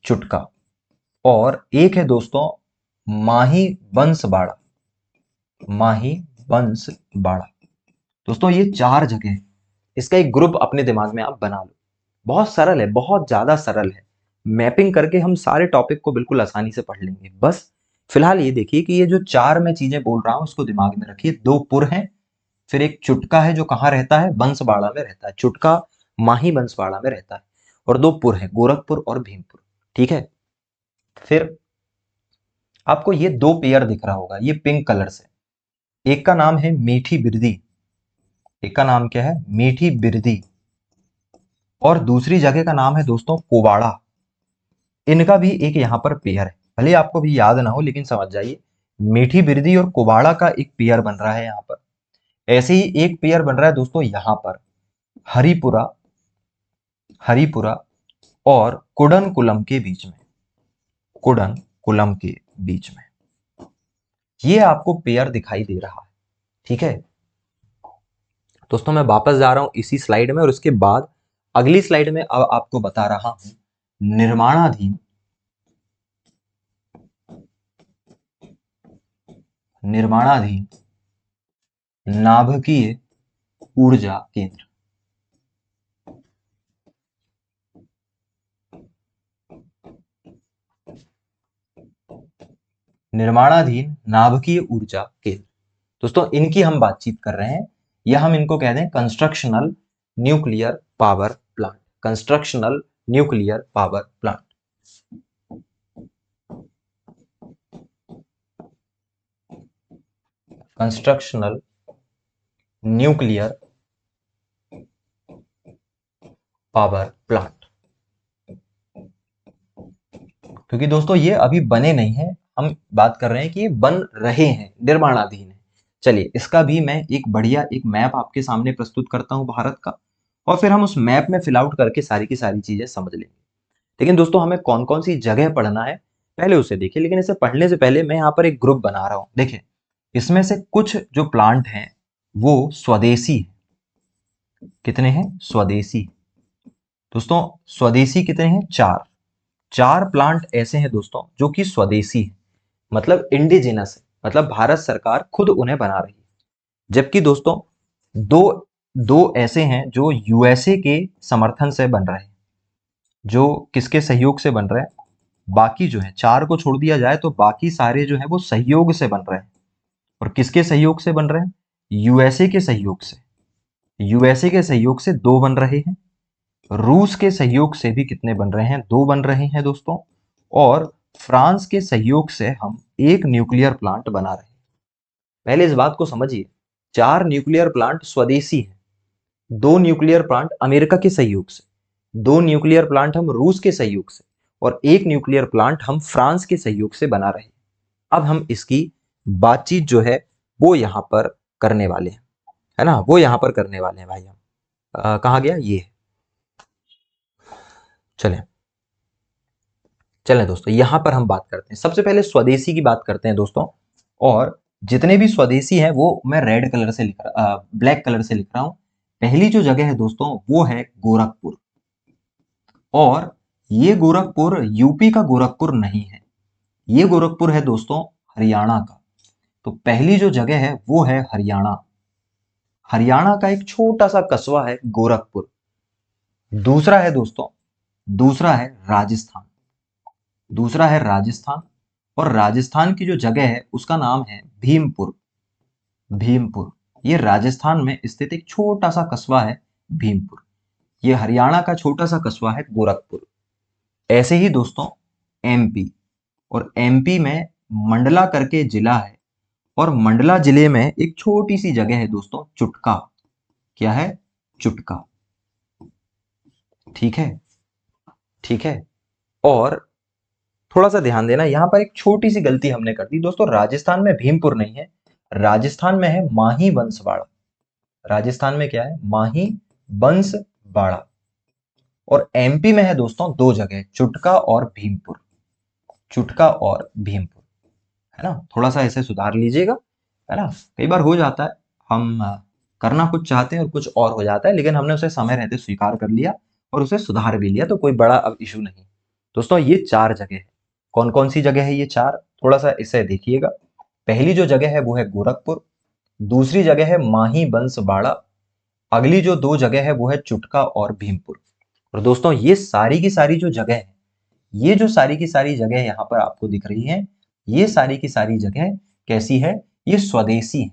चुटका। और एक है दोस्तों माही बंसवाड़ा, माही बंसवाड़ा। दोस्तों ये चार जगह हैं। इसका एक ग्रुप अपने दिमाग में आप बना लो। बहुत सरल है, बहुत ज्यादा सरल है। मैपिंग करके हम सारे टॉपिक को बिल्कुल आसानी से पढ़ लेंगे। बस फिलहाल ये देखिए कि ये जो चार मैं चीजें बोल रहा हूं उसको दिमाग में रखिए। दो पुर हैं, फिर एक चुटका है जो कहाँ रहता है, बंसवाड़ा में रहता है। चुटका माही बंसवाड़ा में रहता है। और दो पुर है, गोरखपुर और भीमपुर। ठीक है। फिर आपको ये दो पेयर दिख रहा होगा, ये पिंक कलर से। एक का नाम है मीठी बिरदी, एक का नाम क्या है, मीठी बिरदी। और दूसरी जगह का नाम है दोस्तों कुवाड़ा। इनका भी एक यहां पर पेयर है, भले आपको भी याद ना हो लेकिन समझ जाइए। मीठी बिरदी और कुवाड़ा का एक पेयर बन रहा है यहां पर। ऐसे ही एक पेयर बन रहा है दोस्तों यहां पर हरिपुरा, हरिपुरा और कुडनकुलम के बीच में, कुडनकुलम के बीच में। ये आपको पेयर दिखाई दे रहा है। ठीक है दोस्तों, मैं वापस जा रहा हूं इसी स्लाइड में और उसके बाद अगली स्लाइड में अब आपको बता रहा हूं निर्माणाधीन, निर्माणाधीन नाभिकीय ऊर्जा केंद्र। निर्माणाधीन नाभिकीय ऊर्जा केंद्र। दोस्तों इनकी हम बातचीत कर रहे हैं, या हम इनको कहते हैं constructional nuclear power plant, constructional nuclear power plant. Constructional nuclear power plant. क्योंकि दोस्तों ये अभी बने नहीं हैं, हम बात कर रहे हैं कि ये बन रहे हैं, निर्माणाधीन है। चलिए इसका भी मैं एक बढ़िया एक मैप आपके सामने प्रस्तुत करता हूं भारत का, और फिर हम उस मैप में फिल आउट करके सारी की सारी चीजें समझ लेंगे। लेकिन दोस्तों हमें कौन कौन सी जगह पढ़ना है पहले उसे देखिए। लेकिन इसे पढ़ने से पहले मैं यहाँ पर एक ग्रुप बना रहा हूँ। देखिए इसमें से कुछ जो प्लांट हैं वो स्वदेशी हैं। कितने हैं, स्वदेशी। दोस्तों स्वदेशी कितने हैं, चार। चार प्लांट ऐसे हैं दोस्तों जो कि स्वदेशी है, मतलब इंडिजिनस है, मतलब भारत सरकार खुद उन्हें बना रही है। जबकि दोस्तों दो दो ऐसे हैं जो यूएसए के समर्थन से बन रहे हैं। जो किसके सहयोग से बन रहे हैं, बाकी जो है चार को छोड़ दिया जाए तो बाकी सारे जो है वो सहयोग से बन रहे हैं। और किसके सहयोग से बन रहे हैं, यूएसए के सहयोग से। यूएसए के सहयोग से दो बन रहे हैं। रूस के सहयोग से भी कितने बन रहे हैं, दो बन रहे हैं दोस्तों। और फ्रांस के सहयोग से हम एक न्यूक्लियर प्लांट बना रहे हैं। पहले इस बात को समझिए, चार न्यूक्लियर प्लांट स्वदेशी हैं, दो न्यूक्लियर प्लांट अमेरिका के सहयोग से, दो न्यूक्लियर प्लांट हम रूस के सहयोग से, और एक न्यूक्लियर प्लांट हम फ्रांस के सहयोग से बना रहे हैं। अब हम इसकी बातचीत जो है वो यहां पर करने वाले हैं, है ना, वो यहां पर करने वाले हैं भाई। हम कहाँ गया ये, चलें चलें दोस्तों यहां पर हम बात करते हैं। सबसे पहले स्वदेशी की बात करते हैं दोस्तों। और जितने भी स्वदेशी हैं वो मैं रेड कलर से लिख रहा, ब्लैक कलर से लिख रहा हूं। पहली जो जगह है दोस्तों वो है गोरखपुर। और ये गोरखपुर यूपी का गोरखपुर नहीं है, ये गोरखपुर है दोस्तों हरियाणा का। तो पहली जो जगह है वो है हरियाणा। हरियाणा का एक छोटा सा कस्बा है गोरखपुर। दूसरा है दोस्तों, दूसरा है राजस्थान, दूसरा है राजस्थान। और राजस्थान की जो जगह है उसका नाम है भीमपुर, भीमपुर। ये राजस्थान में स्थित एक छोटा सा कस्बा है भीमपुर। ये हरियाणा का छोटा सा कस्बा है गोरखपुर। ऐसे ही दोस्तों एमपी, और एमपी में मंडला करके जिला है। और मंडला जिले में एक छोटी सी जगह है दोस्तों चुटका। क्या है, चुटका। ठीक है, ठीक है। और थोड़ा सा ध्यान देना, यहां पर एक छोटी सी गलती हमने कर दी दोस्तों। राजस्थान में भीमपुर नहीं है, राजस्थान में है माही बंसवाड़ा। राजस्थान में क्या है, माही बंसवाड़ा। और एमपी में है दोस्तों दो जगह, चुटका और भीमपुर, चुटका और भीमपुर, है ना। थोड़ा सा ऐसे सुधार लीजिएगा, है ना। कई बार हो जाता है, हम करना कुछ चाहते हैं और कुछ और हो जाता है, लेकिन हमने उसे समय रहते स्वीकार कर लिया और उसे सुधार भी लिया, तो कोई बड़ा अब इशू नहीं। दोस्तों ये 4 जगह है। कौन-कौन सी जगह है ये 4? थोड़ा-सा इसे देखिएगा। पहली जो जगह है वो है गोरखपुर, दूसरी जगह है माही बंसवाड़ा, अगली जो 2 जगह है वो है चुटका और भीमपुर। और दोस्तों ये सारी की सारी जो जगह है, ये जो सारी की सारी जगह यहाँ पर आपको दिख रही है, ये सारी की सारी जगह कैसी है? ये स्वदेशी है।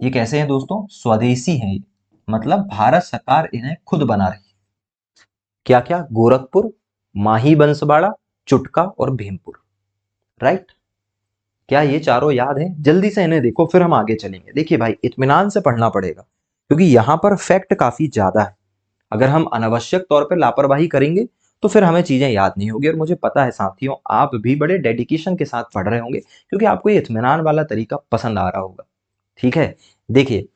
ये कैसे हैं दोस्तों? स्वदेशी हैं ये। मतलब भारत सरकार इन्हें खुद बना रही है। क्या-क्या? गोरखपुर, माही बंसवाड़ा, चुटका और भीमपुर। राइट? क्या ये चारों याद हैं? जल्दी से इन्हें देखो, फिर हम आगे चलेंगे। देखिए भाई, इत्मीनान से पढ़ना पड़ेगा, क्योंकि यहाँ पर फैक्ट काफी ज्यादा है। अगर हम अनावश्यक तौर पर लापरवाही करेंगे तो फिर हमें चीजें याद नहीं होगी। और मुझे पता है साथियों, आप भी बड़े डेडिकेशन के साथ पढ़ रहे होंगे, क्योंकि आपको ये इत्मीनान वाला तरीका पसंद आ रहा होगा। ठीक है, देखिए,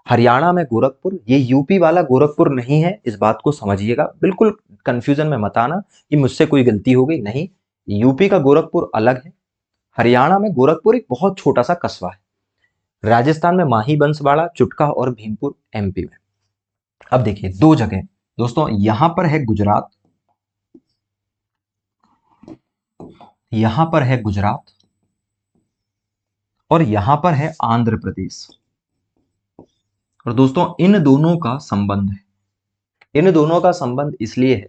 हरियाणा में गोरखपुर, ये यूपी वाला गोरखपुर नहीं है, इस बात को समझिएगा। बिल्कुल कंफ्यूजन में मत आना कि मुझसे कोई गलती हो गई, नहीं। यूपी का गोरखपुर अलग है, हरियाणा में गोरखपुर एक बहुत छोटा सा कस्बा है। राजस्थान में माही बंसवाड़ा, चुटका और भीमपुर एमपी में। अब देखिए 2 जगह दोस्तों, यहां पर है गुजरात, यहां पर है गुजरात और यहां पर है आंध्र प्रदेश। और दोस्तों इन दोनों का संबंध है, इन दोनों का संबंध इसलिए है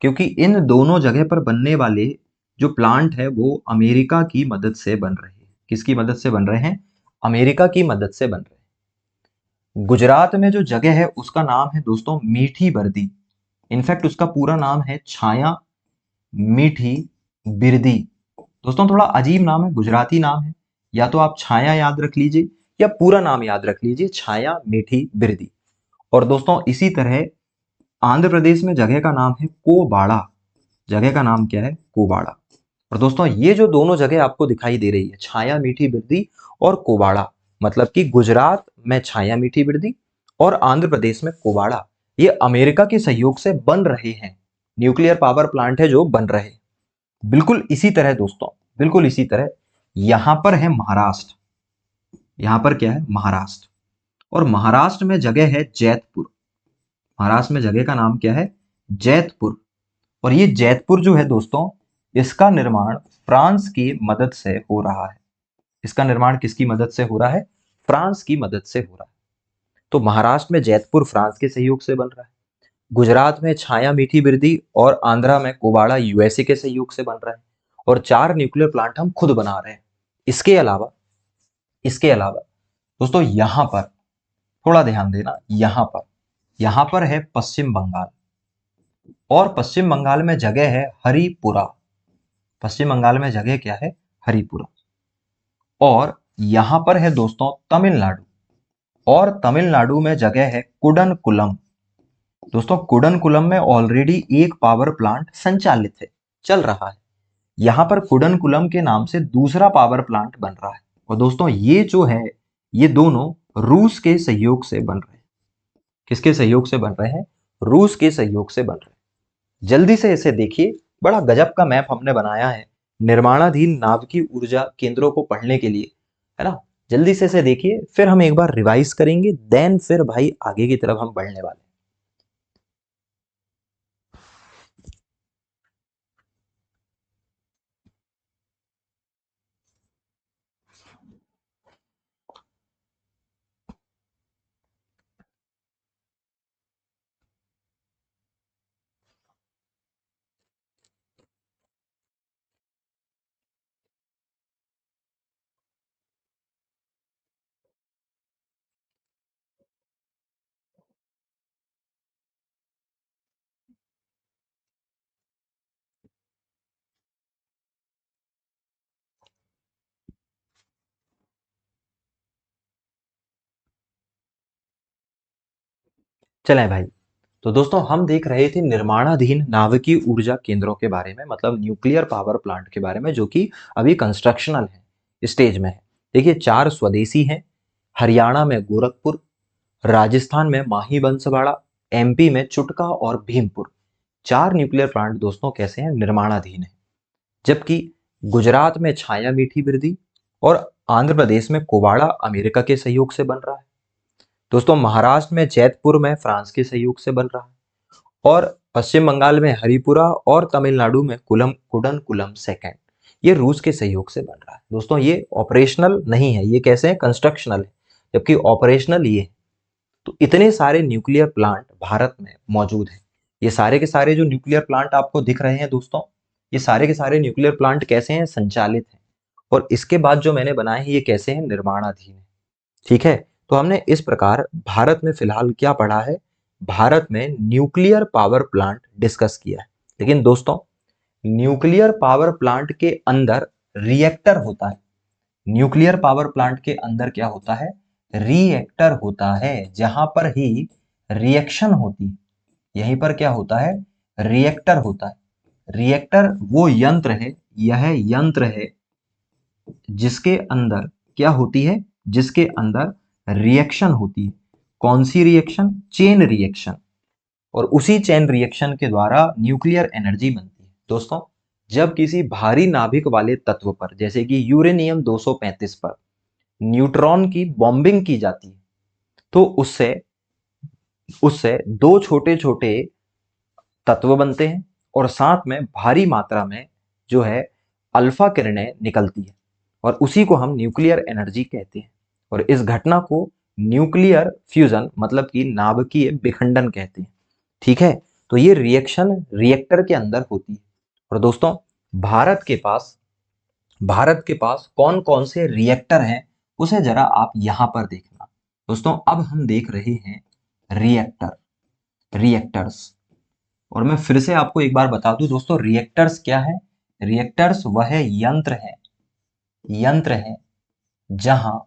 क्योंकि इन दोनों जगह पर बनने वाले जो प्लांट है वो अमेरिका की मदद से बन रहे हैं। किसकी मदद से बन रहे हैं? अमेरिका की मदद से बन रहे हैं। गुजरात में जो जगह है उसका नाम है दोस्तों मीठी बर्दी। इनफैक्ट उसका पूरा नाम है छाया मीठी बिरदी। दोस्तों थोड़ा अजीब नाम है, गुजराती नाम है। या तो आप छाया याद रख लीजिए या पूरा नाम याद रख लीजिए, छाया मीठी बिरदी। और दोस्तों इसी तरह आंध्र प्रदेश में जगह का नाम है कोबाड़ा। जगह का नाम क्या है? कोबाड़ा। और दोस्तों ये जो दोनों जगह आपको दिखाई दे रही है, छाया मीठी बिरदी और कोबाड़ा, मतलब कि गुजरात में छाया मीठी बिरदी और आंध्र प्रदेश में कोबाड़ा, ये अमेरिका के सहयोग से बन रहे हैं। न्यूक्लियर पावर प्लांट है जो बन रहे हैं। बिल्कुल इसी तरह दोस्तों, बिल्कुल इसी तरह यहां पर है महाराष्ट्र। यहां पर क्या है? महाराष्ट्र। और महाराष्ट्र में जगह है जैतपुर। महाराष्ट्र में जगह का नाम क्या है? जैतपुर। और ये जैतपुर जो है दोस्तों, इसका निर्माण फ्रांस की मदद से हो रहा है। इसका निर्माण किसकी मदद से हो रहा है? फ्रांस की मदद से हो रहा है। तो महाराष्ट्र में जैतपुर फ्रांस के सहयोग से बन रहा है, गुजरात में छाया मीठी बिरदी और आंध्रा में कोबाड़ा यूएसए के सहयोग से बन रहा है। और 4 न्यूक्लियर प्लांट हम खुद बना रहे हैं। इसके अलावा दोस्तों यहां पर थोड़ा ध्यान देना, यहां पर है पश्चिम बंगाल। और पश्चिम बंगाल में जगह है हरिपुरा। पश्चिम बंगाल में जगह क्या है? हरिपुरा। और यहां पर है दोस्तों तमिलनाडु। और तमिलनाडु में जगह है कुडनकुलम। दोस्तों कुडनकुलम में ऑलरेडी एक पावर प्लांट संचालित है, चल रहा है। यहां पर कुडनकुलम के नाम से दूसरा पावर प्लांट बन रहा है। और दोस्तों ये जो है, ये दोनों रूस के सहयोग से बन रहे हैं। किसके सहयोग से बन रहे हैं? रूस के सहयोग से बन रहे हैं। जल्दी से इसे देखिए, बड़ा गजब का मैप हमने बनाया है निर्माणाधीन नाभिकीय ऊर्जा केंद्रों को पढ़ने के लिए, है ना। जल्दी से इसे देखिए, फिर हम एक बार रिवाइज करेंगे, देन फिर भाई आगे की तरफ हम बढ़ने वाले हैं। चलें भाई, तो दोस्तों हम देख रहे थे निर्माणाधीन नाभिकीय ऊर्जा केंद्रों के बारे में, मतलब न्यूक्लियर पावर प्लांट के बारे में, जो कि अभी कंस्ट्रक्शनल है, स्टेज में है। देखिए 4 स्वदेशी हैं, हरियाणा में गोरखपुर, राजस्थान में माही बंसवाड़ा, एमपी में चुटका और भीमपुर। 4 न्यूक्लियर प्लांट दोस्तों कैसे हैं? निर्माणाधीन है। जबकि गुजरात में छाया मीठी बिरदी और आंध्र प्रदेश में कोवाड़ा अमेरिका के सहयोग से बन रहा है। दोस्तों महाराष्ट्र में जैतपुर में फ्रांस के सहयोग से बन रहा है, और पश्चिम बंगाल में हरिपुरा और तमिलनाडु में कुडनकुलम सेकंड ये रूस के सहयोग से बन रहा है। दोस्तों ये ऑपरेशनल नहीं है, ये कैसे है, कंस्ट्रक्शनल है, जबकि ऑपरेशनल ये है। तो इतने सारे न्यूक्लियर प्लांट भारत में मौजूद हैं। ये सारे के सारे जो न्यूक्लियर प्लांट आपको दिख रहे हैं दोस्तों, ये सारे के सारे न्यूक्लियर प्लांट कैसे हैं, संचालित हैं। और इसके बाद जो मैंने बनाए हैं ये कैसे हैं, निर्माणाधीन है। ठीक है, तो हमने इस प्रकार भारत में फिलहाल क्या पढ़ा है, भारत में न्यूक्लियर पावर प्लांट डिस्कस किया है। लेकिन दोस्तों न्यूक्लियर पावर प्लांट के अंदर रिएक्टर होता है। न्यूक्लियर पावर प्लांट के अंदर क्या होता है, रिएक्टर होता है, जहां पर ही रिएक्शन होती है। यहीं पर क्या होता है, रिएक्टर होता है। रिएक्टर वो यंत्र है, यह यंत्र है जिसके अंदर क्या होती है, जिसके अंदर रिएक्शन होती है। कौन सी रिएक्शन, चेन रिएक्शन। और उसी चेन रिएक्शन के द्वारा न्यूक्लियर एनर्जी बनती है। दोस्तों जब किसी भारी नाभिक वाले तत्व पर, जैसे कि यूरेनियम 235 पर न्यूट्रॉन की बॉम्बिंग की जाती है, तो उससे उससे दो छोटे छोटे तत्व बनते हैं, और साथ में भारी मात्रा में जो है अल्फा किरणें निकलती है, और उसी को हम न्यूक्लियर एनर्जी कहते हैं। और इस घटना को न्यूक्लियर फ्यूजन मतलब कि नाभिकीय विखंडन कहते हैं। ठीक है, तो ये रिएक्शन रिएक्टर के अंदर होती है। और दोस्तों भारत के पास कौन कौन से रिएक्टर हैं उसे जरा आप यहां पर देखना। दोस्तों अब हम देख रहे हैं रिएक्टर्स। और मैं फिर से आपको एक बार बता दूं दोस्तों, रिएक्टर्स क्या है, रिएक्टर्स वह यंत्र है जहां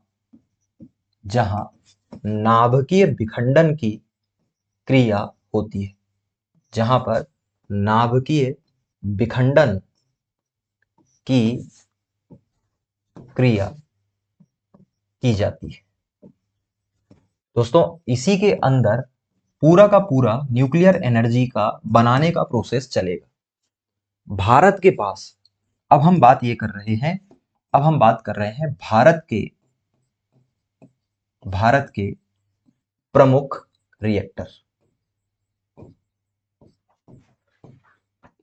जहां नाभिकीय विखंडन की क्रिया होती है, जहां पर नाभिकीय विखंडन की क्रिया की जाती है। दोस्तों इसी के अंदर पूरा का पूरा न्यूक्लियर एनर्जी का बनाने का प्रोसेस चलेगा। भारत के पास अब हम बात ये कर रहे हैं, अब हम बात कर रहे हैं भारत के प्रमुख रिएक्टर।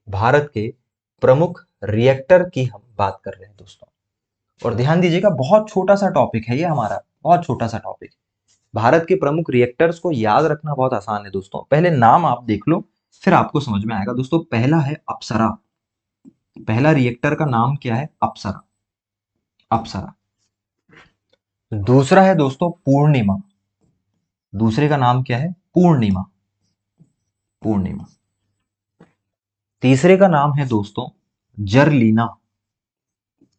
भारत के प्रमुख रिएक्टर की हम बात कर रहे हैं दोस्तों। और ध्यान दीजिएगा बहुत छोटा सा टॉपिक है ये हमारा, बहुत छोटा सा टॉपिक। भारत के प्रमुख रिएक्टर्स को याद रखना बहुत आसान है दोस्तों। पहले नाम आप देख लो फिर आपको समझ में आएगा। दोस्तों पहला है अप्सरा। पहला रिएक्टर का नाम क्या है, अप्सरा। दूसरा है दोस्तों पूर्णिमा। दूसरे का नाम क्या है, पूर्णिमा। तीसरे का नाम है दोस्तों जर्लीना।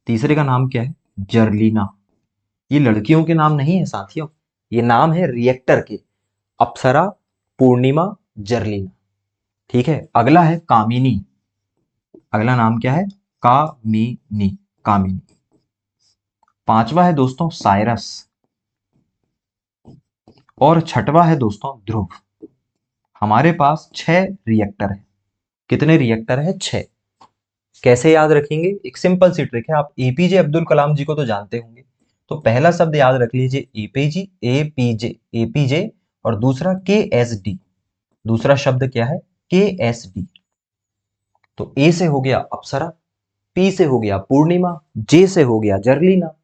तीसरे का नाम क्या है, जर्लीना। ये लड़कियों के नाम नहीं है साथियों, ये नाम है रिएक्टर के, अप्सरा, पूर्णिमा, जर्लीना। ठीक है, अगला है कामिनी। अगला नाम क्या है, कामिनी। पांचवा है दोस्तों साइरस। और छठवा है दोस्तों ध्रुव। हमारे पास 6 रिएक्टर है। कितने रिएक्टर है, 6। कैसे याद रखेंगे, एक सिंपल सी ट्रिक है। आप एपीजे अब्दुल कलाम जी को तो जानते होंगे, तो पहला शब्द याद रख लीजिए एपीजे, और दूसरा केएसडी। दूसरा शब्द क्या है, केएसडी। तो ए से हो गया अप्सरा, पी से हो गया पूर्णिमा, जे से हो गया जर्लीना।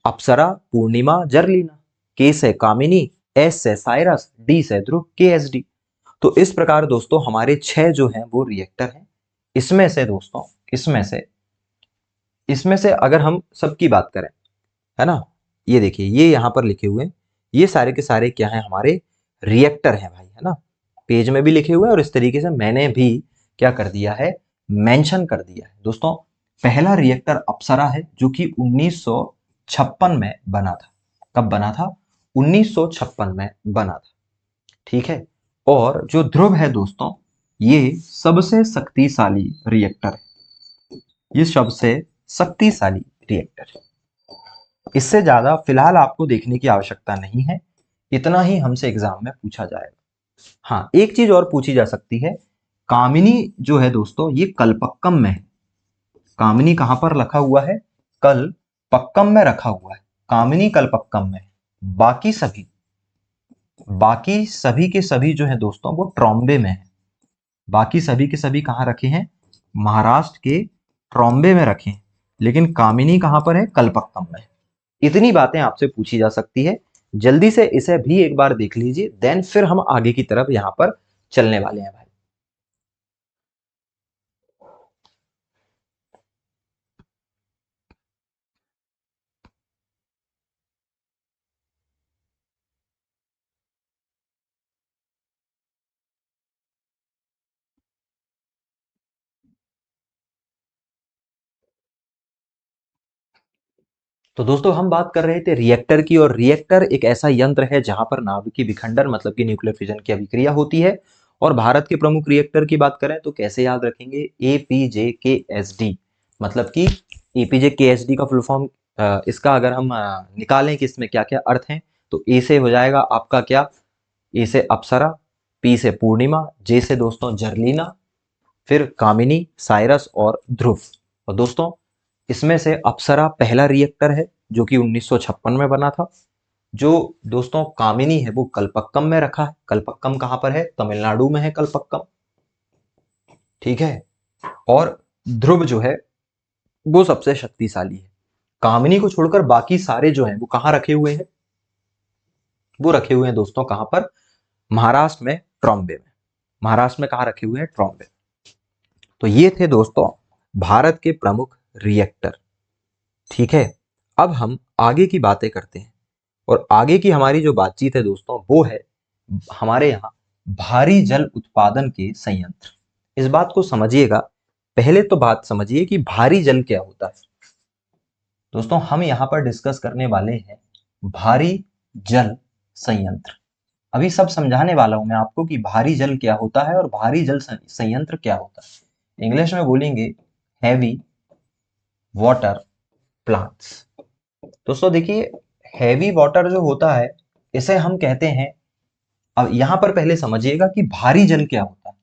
अप्सरा, पूर्णिमा, जर्लीना। के से कामिनी, एस से साइरस, डी से ध्रुव, केएसडी। तो इस प्रकार दोस्तों हमारे 6 जो हैं वो रिएक्टर हैं। इसमें से दोस्तों इसमें से अगर हम सबकी बात करें, है ना, ये देखिए ये यहां पर लिखे हुए हैं, ये सारे के सारे क्या हैं, हमारे रिएक्टर हैं भाई, है ना। पेज में भी लिखे हुए हैं और इस तरीके से मैंने भी क्या कर दिया है, मेंशन कर दिया है। दोस्तों पहला रिएक्टर अप्सरा है जो कि 1956 में बना था। कब बना था, 1956 में बना था। ठीक है, और जो ध्रुव है दोस्तों ये सबसे शक्तिशाली रिएक्टर है। ये सबसे शक्तिशाली रिएक्टर है। इससे ज्यादा फिलहाल आपको देखने की आवश्यकता नहीं है, इतना ही हमसे एग्जाम में पूछा जाएगा। हाँ एक चीज और पूछी जा सकती है, कामिनी जो है दोस्तों ये कलपक्कम में है। कामिनी कहां पर रखा हुआ है, कलपक्कम में रखा हुआ है। कामिनी कलपक्कम में, बाकी सभी बाकी सभी के सभी जो है दोस्तों वो ट्रॉम्बे में है। बाकी सभी के सभी कहाँ रखे हैं? महाराष्ट्र के ट्रॉम्बे में रखे हैं। लेकिन कामिनी कहाँ पर है? कलपक्कम में। इतनी बातें आपसे पूछी जा सकती है। जल्दी से इसे भी एक बार देख लीजिए, देन फिर हम आगे की तरफ यहाँ पर चलने वाले हैं भाई। तो दोस्तों हम बात कर रहे थे रिएक्टर की, और रिएक्टर एक ऐसा यंत्र है जहां पर नाभिकीय विखंडन मतलब कि न्यूक्लियर फिजन की अभिक्रिया होती है। और भारत के प्रमुख रिएक्टर की बात करें तो कैसे याद रखेंगे? एपीजेकेएसडी, मतलब कि एपीजेकेएसडी का फुल फॉर्म, इसका अगर हम निकालें कि इसमें क्या क्या अर्थ हैं, तो ए से हो जाएगा आपका क्या? ए से अप्सरा, पी से पूर्णिमा, जे से दोस्तों जर्लीना, फिर कामिनी, साइरस और ध्रुव। और दोस्तों इसमें से अप्सरा पहला रिएक्टर है जो कि 1956 में बना था। जो दोस्तों कामिनी है वो कलपक्कम में रखा है। कलपक्कम कहां पर है? तमिलनाडु में है कलपक्कम। ठीक है। और ध्रुव जो है वो सबसे शक्तिशाली है। कामिनी को छोड़कर बाकी सारे जो हैं वो कहाँ रखे हुए हैं? वो रखे हुए हैं दोस्तों कहां पर? महाराष्ट्र में ट्रॉम्बे में। महाराष्ट्र में कहाँ रखे हुए हैं? ट्रॉम्बे। तो ये थे दोस्तों भारत के प्रमुख रिएक्टर। ठीक है। अब हम आगे की बातें करते हैं, और आगे की हमारी जो बातचीत है दोस्तों वो है हमारे यहाँ भारी जल उत्पादन के संयंत्र। इस बात को समझिएगा। पहले तो बात समझिए कि भारी जल क्या होता है। दोस्तों हम यहाँ पर डिस्कस करने वाले हैं भारी जल संयंत्र। अभी सब समझाने वाला हूं मैं आपको कि भारी जल क्या होता है और भारी जल संयंत्र क्या होता है। इंग्लिश में बोलेंगे हैवी वाटर प्लांट्स। दोस्तों देखिए, हैवी वाटर जो होता है इसे हम कहते हैं, अब यहां पर पहले समझिएगा कि भारी जल क्या होता है।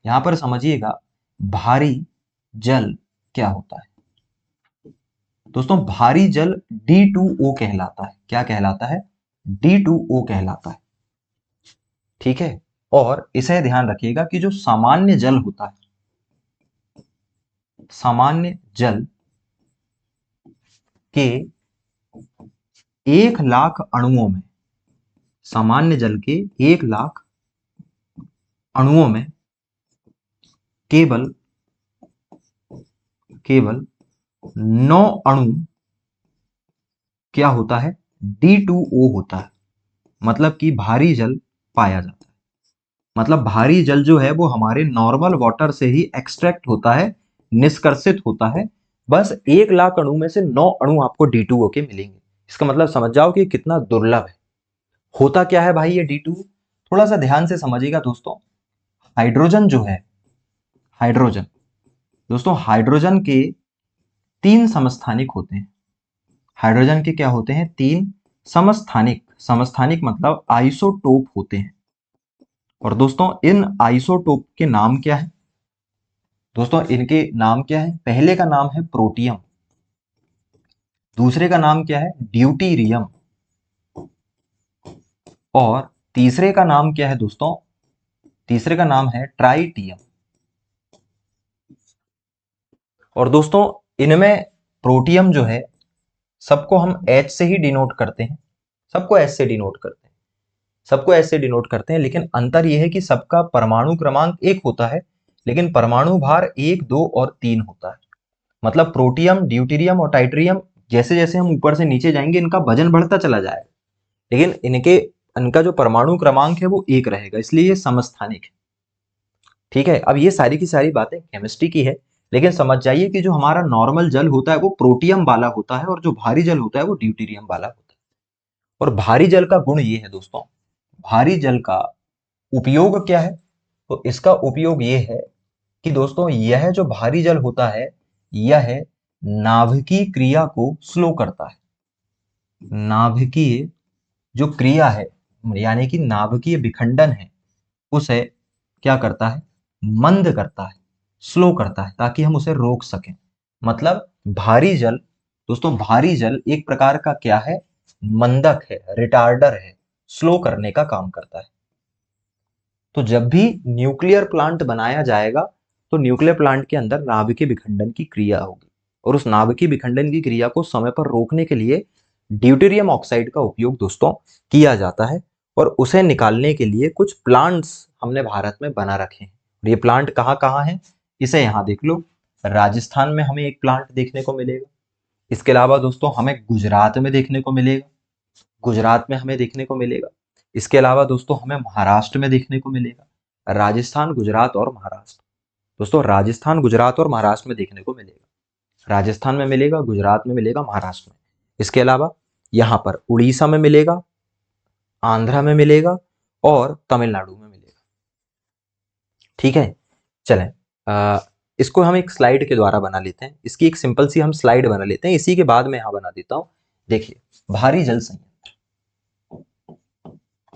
यहां पर समझिएगा भारी जल क्या होता है। दोस्तों भारी जल D2O कहलाता है। क्या कहलाता है? D2O कहलाता है। ठीक है। और इसे ध्यान रखिएगा कि जो सामान्य जल होता है, सामान्य जल के 1 लाख अणुओं में, सामान्य जल के 1 लाख अणुओं में केवल केवल 9 अणु क्या होता है? D2O होता है। मतलब कि भारी जल पाया जाता है। मतलब भारी जल जो है वो हमारे नॉर्मल वाटर से ही एक्सट्रैक्ट होता है, निष्कर्षित होता है। बस 1 लाख अणु में से 9 अणु आपको D2O के मिलेंगे। इसका मतलब समझ जाओ कि कितना दुर्लभ है। होता क्या है भाई ये D2? थोड़ा सा ध्यान से समझिएगा दोस्तों। हाइड्रोजन जो है, हाइड्रोजन, दोस्तों हाइड्रोजन के 3 समस्थानिक होते हैं। हाइड्रोजन के क्या होते हैं? 3 समस्थानिक। समस्थानिक मतलब आइसोटोप होते हैं। और दोस्तों इन आइसोटोप के नाम क्या है? दोस्तों इनके नाम क्या है? पहले का नाम है प्रोटियम, दूसरे का नाम क्या है? ड्यूटीरियम, और तीसरे का नाम क्या है दोस्तों? तीसरे का नाम है ट्राइटियम। और दोस्तों इनमें प्रोटियम जो है सबको हम H से ही डिनोट करते हैं, सबको H से डिनोट करते हैं, सबको H से डिनोट करते हैं। लेकिन अंतर यह है कि सबका परमाणु क्रमांक 1 होता है, लेकिन परमाणु भार 1, 2 और 3 होता है। मतलब प्रोटियम, ड्यूटीरियम और टाइट्रियम जैसे जैसे हम ऊपर से नीचे जाएंगे इनका वजन बढ़ता चला जाएगा, लेकिन इनका जो परमाणु क्रमांक है वो 1 रहेगा, इसलिए ये समस्थानिक है। ठीक है। अब ये सारी की सारी बातें केमिस्ट्री की है, लेकिन समझ जाइए कि जो हमारा नॉर्मल जल होता है वो प्रोटियम वाला होता है, और जो भारी जल होता है वो ड्यूटीरियम वाला होता है। और भारी जल का गुण ये है दोस्तों, भारी जल का उपयोग क्या है? तो इसका उपयोग ये है कि दोस्तों यह जो भारी जल होता है यह नाभिकीय क्रिया को स्लो करता है। नाभिकीय जो क्रिया है, यानी कि नाभिकीय विखंडन है, उसे क्या करता है? मंद करता है, स्लो करता है, ताकि हम उसे रोक सकें। मतलब भारी जल, दोस्तों भारी जल एक प्रकार का क्या है? मंदक है, रिटार्डर है। स्लो करने का काम करता है। तो जब भी न्यूक्लियर प्लांट बनाया जाएगा तो न्यूक्लियर प्लांट के अंदर नाभिकीय विखंडन की क्रिया होगी, और उस नाभिकीय विखंडन की क्रिया को समय पर रोकने के लिए ड्यूटेरियम ऑक्साइड का उपयोग दोस्तों किया जाता है। और उसे निकालने के लिए कुछ प्लांट्स हमने भारत में बना रखे हैं। और ये प्लांट कहाँ कहाँ है, इसे यहाँ देख लो। राजस्थान में हमें एक प्लांट देखने को मिलेगा। इसके अलावा दोस्तों हमें गुजरात में देखने को मिलेगा, गुजरात में हमें देखने को मिलेगा। इसके अलावा दोस्तों हमें महाराष्ट्र में देखने को मिलेगा। राजस्थान, गुजरात और महाराष्ट्र। दोस्तों राजस्थान, गुजरात और महाराष्ट्र में देखने को मिलेगा। राजस्थान में मिलेगा, गुजरात में मिलेगा, महाराष्ट्र में। इसके अलावा यहाँ पर उड़ीसा में मिलेगा, आंध्रा में मिलेगा और तमिलनाडु में मिलेगा। ठीक है, चलें इसको हम एक स्लाइड के द्वारा बना लेते हैं। इसकी एक सिंपल सी हम स्लाइड बना लेते हैं, इसी के बाद मैं यहाँ बना देता हूँ। देखिए, भारी जल संयंत्र।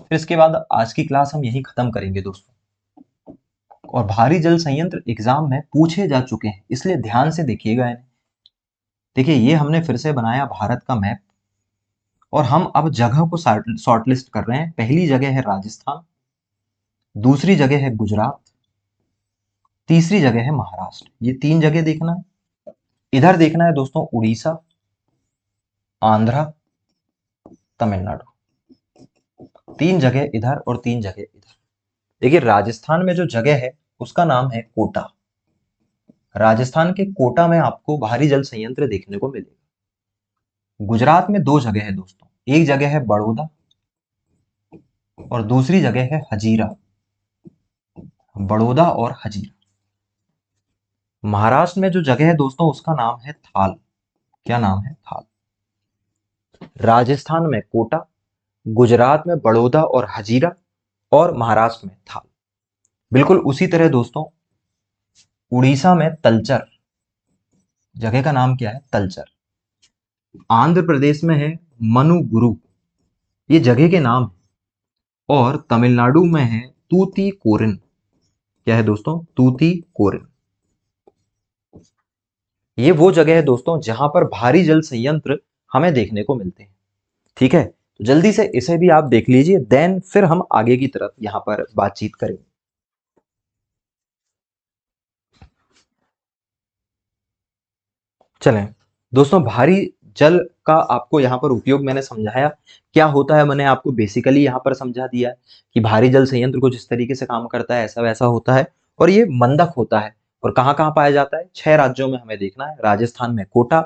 फिर इसके बाद आज की क्लास हम यहीं खत्म करेंगे दोस्तों। और भारी जल संयंत्र एग्जाम में पूछे जा चुके हैं, इसलिए ध्यान से देखिएगा इन्हें। देखिए, ये हमने फिर से बनाया भारत का मैप, और हम अब जगह को शॉर्टलिस्ट कर रहे हैं। पहली जगह है राजस्थान, दूसरी जगह है गुजरात, तीसरी जगह है महाराष्ट्र। ये 3 जगह देखना है। इधर देखना है दोस्तों उड़ीसा, आंध्रा, तमिलनाडु। 3 जगह इधर और 3 जगह इधर। देखिए, राजस्थान में जो जगह है उसका नाम है कोटा। राजस्थान के कोटा में आपको भारी जल संयंत्र देखने को मिलेगा। गुजरात में 2 जगह है दोस्तों, एक जगह है बड़ौदा और दूसरी जगह है हजीरा। बड़ौदा और हजीरा। महाराष्ट्र में जो जगह है दोस्तों उसका नाम है थाल। क्या नाम है? थाल। राजस्थान में कोटा, गुजरात में बड़ौदा और हजीरा, और महाराष्ट्र में थाल। बिल्कुल उसी तरह दोस्तों उड़ीसा में तलचर। जगह का नाम क्या है? तलचर। आंध्र प्रदेश में है मनुगुरु, ये जगह के नाम है। और तमिलनाडु में है तूतीकोरिन। क्या है दोस्तों? तूतीकोरिन। ये वो जगह है दोस्तों जहां पर भारी जल संयंत्र हमें देखने को मिलते हैं। ठीक है, तो जल्दी से इसे भी आप देख लीजिए, देन फिर हम आगे की तरफ यहां पर बातचीत करेंगे। चलें दोस्तों, भारी जल का आपको यहाँ पर उपयोग मैंने समझाया क्या होता है। मैंने आपको बेसिकली यहाँ पर समझा दिया है कि भारी जल संयंत्र को जिस तरीके से काम करता है ऐसा वैसा होता है, और ये मंदक होता है। और कहाँ कहाँ पाया जाता है? 6 राज्यों में हमें देखना है। राजस्थान में कोटा,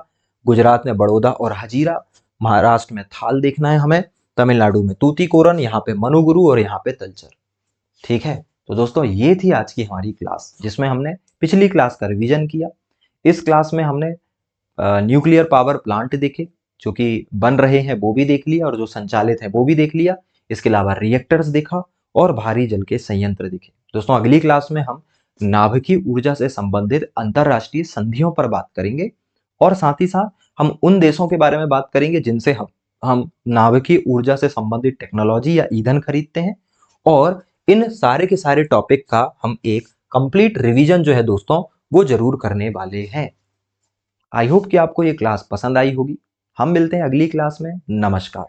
गुजरात में बड़ौदा और हजीरा, महाराष्ट्र में थाल देखना है हमें, तमिलनाडु में तूतीकोरन, यहाँ पे मनुगुरु और यहाँ पे तलचर। ठीक है, तो दोस्तों ये थी आज की हमारी क्लास, जिसमें हमने पिछली क्लास का रिवीजन किया। इस क्लास में हमने न्यूक्लियर पावर प्लांट देखे जो कि बन रहे हैं वो भी देख लिया, और जो संचालित है वो भी देख लिया। इसके अलावा रिएक्टर्स देखा और भारी जल के संयंत्र देखे। दोस्तों अगली क्लास में हम नाभिकीय ऊर्जा से संबंधित अंतरराष्ट्रीय संधियों पर बात करेंगे, और साथ ही साथ हम उन देशों के बारे में बात करेंगे जिनसे हम नाभिकीय ऊर्जा से संबंधित टेक्नोलॉजी या ईंधन खरीदते हैं। और इन सारे के सारे टॉपिक का हम एक कंप्लीट रिवीजन जो है दोस्तों वो जरूर करने वाले हैं। आई होप कि आपको ये क्लास पसंद आई होगी। हम मिलते हैं अगली क्लास में। नमस्कार।